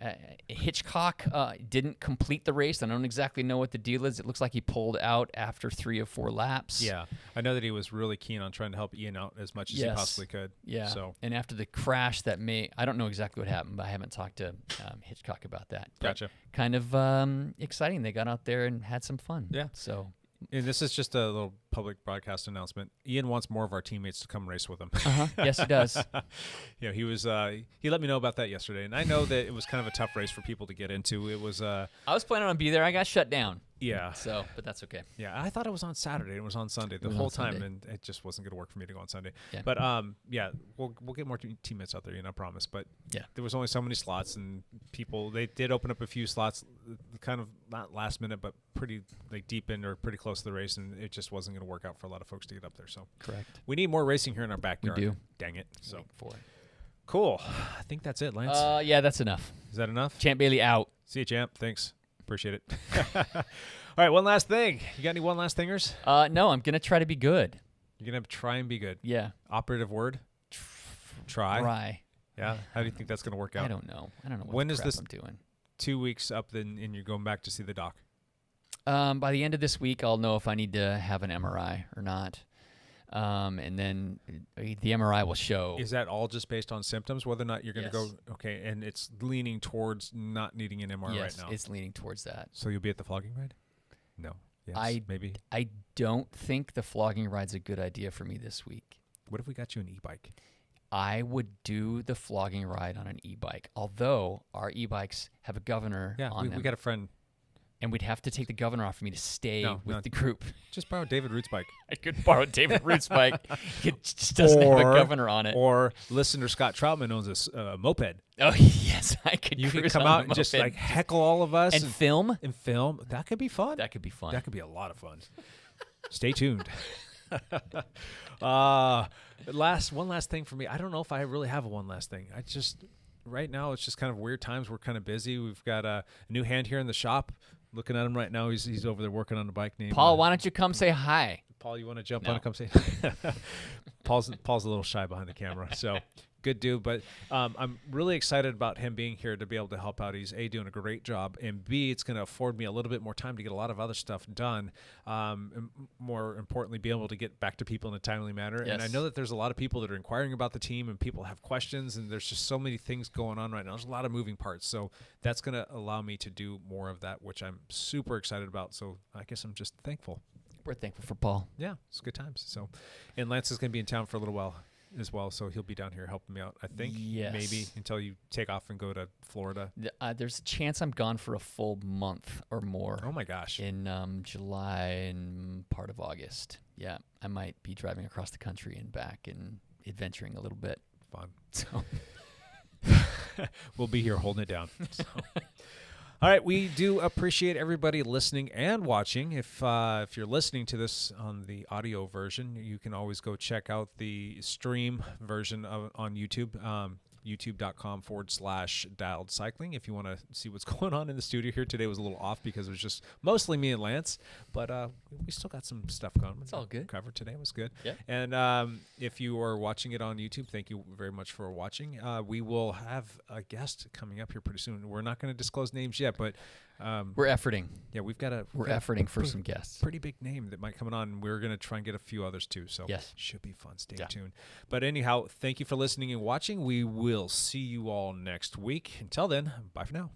[SPEAKER 2] Hitchcock didn't complete the race. I don't exactly know what the deal is. It looks like he pulled out after 3 or 4 laps.
[SPEAKER 1] Yeah. I know that he was really keen on trying to help Ian out as much as he possibly could.
[SPEAKER 2] Yeah.
[SPEAKER 1] So.
[SPEAKER 2] And after the crash I don't know exactly what happened, but I haven't talked to Hitchcock about that. But
[SPEAKER 1] Gotcha.
[SPEAKER 2] kind of exciting. They got out there and had some fun.
[SPEAKER 1] Yeah.
[SPEAKER 2] So.
[SPEAKER 1] And this is just a little public broadcast announcement. Ian wants more of our teammates to come race with him.
[SPEAKER 2] Yes, he does.
[SPEAKER 1] He was. He let me know about that yesterday, and I know that it was kind of a tough race for people to get into. It was.
[SPEAKER 2] I was planning on being there. I got shut down.
[SPEAKER 1] Yeah.
[SPEAKER 2] So, but that's okay.
[SPEAKER 1] Yeah, I thought it was on Saturday. It was on Sunday the whole time, and it just wasn't going to work for me to go on Sunday.
[SPEAKER 2] Yeah.
[SPEAKER 1] But we'll get more teammates out there, I promise. But
[SPEAKER 2] yeah,
[SPEAKER 1] there was only so many slots, and they did open up a few slots, kind of not last minute, but pretty deep in or pretty close to the race, and it just wasn't going to work out for a lot of folks to get up there. So
[SPEAKER 2] correct.
[SPEAKER 1] We need more racing here in our backyard.
[SPEAKER 2] We do.
[SPEAKER 1] Dang it. So
[SPEAKER 2] for it.
[SPEAKER 1] Cool. I think that's it, Lance.
[SPEAKER 2] Yeah, that's enough.
[SPEAKER 1] Is that enough?
[SPEAKER 2] Champ Bailey out.
[SPEAKER 1] See you, Champ. Thanks. Appreciate it. All right, one last thing. You got any one last thingers?
[SPEAKER 2] No, I'm gonna try to be good.
[SPEAKER 1] You're gonna try and be good.
[SPEAKER 2] Yeah.
[SPEAKER 1] Operative word. Try.
[SPEAKER 2] Try.
[SPEAKER 1] Yeah. How do you think that's gonna work out?
[SPEAKER 2] I don't know. What
[SPEAKER 1] when
[SPEAKER 2] the
[SPEAKER 1] is
[SPEAKER 2] crap
[SPEAKER 1] this
[SPEAKER 2] I'm doing.
[SPEAKER 1] 2 weeks up, and you're going back to see the doc?
[SPEAKER 2] By the end of this week, I'll know if I need to have an MRI or not. And then the MRI will show.
[SPEAKER 1] Is that all just based on symptoms, whether or not you're going to
[SPEAKER 2] Yes.
[SPEAKER 1] go? Okay, and it's leaning towards not needing an MRI
[SPEAKER 2] Yes,
[SPEAKER 1] right now.
[SPEAKER 2] it's leaning towards that.
[SPEAKER 1] So you'll be at the flogging ride? No. Yes. Maybe.
[SPEAKER 2] I don't think the flogging ride's a good idea for me this week.
[SPEAKER 1] What if we got you an e-bike?
[SPEAKER 2] I would do the flogging ride on an e-bike, although our e-bikes have a governor on them.
[SPEAKER 1] We got a friend.
[SPEAKER 2] And we'd have to take the governor off for me to stay with
[SPEAKER 1] no.
[SPEAKER 2] the group.
[SPEAKER 1] Just borrow David Root's bike.
[SPEAKER 2] I could borrow David Root's bike. It just doesn't have a governor on it.
[SPEAKER 1] Or listener Scott Troutman owns a moped.
[SPEAKER 2] Oh, yes. I could
[SPEAKER 1] You could
[SPEAKER 2] cruise
[SPEAKER 1] come
[SPEAKER 2] on
[SPEAKER 1] out
[SPEAKER 2] the
[SPEAKER 1] and just
[SPEAKER 2] moped.
[SPEAKER 1] heckle all of us.
[SPEAKER 2] And film.
[SPEAKER 1] And film. That could be fun.
[SPEAKER 2] That could be fun.
[SPEAKER 1] That could be a lot of fun. Stay tuned. One last thing for me. I don't know if I really have a one last thing. Right now it's just kind of weird times. We're kind of busy. We've got a new hand here in the shop. Looking at him right now, he's over there working on the bike name.
[SPEAKER 2] Paul, why don't you come say hi?
[SPEAKER 1] Paul, you want to jump
[SPEAKER 2] No.
[SPEAKER 1] on and come say? Paul's a little shy behind the camera, so good dude. But I'm really excited about him being here to be able to help out. He's A, doing a great job, and B, it's going to afford me a little bit more time to get a lot of other stuff done. And more importantly, be able to get back to people in a timely manner.
[SPEAKER 2] Yes.
[SPEAKER 1] And I know that there's a lot of people that are inquiring about the team, and people have questions, and there's just so many things going on right now. There's a lot of moving parts, so that's going to allow me to do more of that, which I'm super excited about. So I guess I'm just thankful.
[SPEAKER 2] We're thankful for Paul.
[SPEAKER 1] Yeah, it's good times. So, and Lance is going to be in town for a little while as well, so he'll be down here helping me out. I think maybe until you take off and go to Florida.
[SPEAKER 2] There's a chance I'm gone for a full month or more.
[SPEAKER 1] Oh my gosh!
[SPEAKER 2] In July and part of August. Yeah, I might be driving across the country and back and adventuring a little bit.
[SPEAKER 1] Fun.
[SPEAKER 2] So
[SPEAKER 1] we'll be here holding it down. So. All right, we do appreciate everybody listening and watching. If you're listening to this on the audio version, you can always go check out the stream version on YouTube, youtube.com/dialed cycling. If you want to see what's going on in the studio here today, was a little off because it was just mostly me and Lance, but we still got some stuff going.
[SPEAKER 2] It's all good.
[SPEAKER 1] Covered today was good.
[SPEAKER 2] Yeah.
[SPEAKER 1] And if you are watching it on YouTube, thank you very much for watching. We will have a guest coming up here pretty soon. We're not going to disclose names yet, but
[SPEAKER 2] We're efforting.
[SPEAKER 1] Yeah, we've got
[SPEAKER 2] We're efforting for some guests.
[SPEAKER 1] Pretty big name that might come on. We're going to try and get a few others too. So
[SPEAKER 2] yes,
[SPEAKER 1] should be fun. Stay tuned. But anyhow, thank you for listening and watching. We will see you all next week. Until then, bye for now.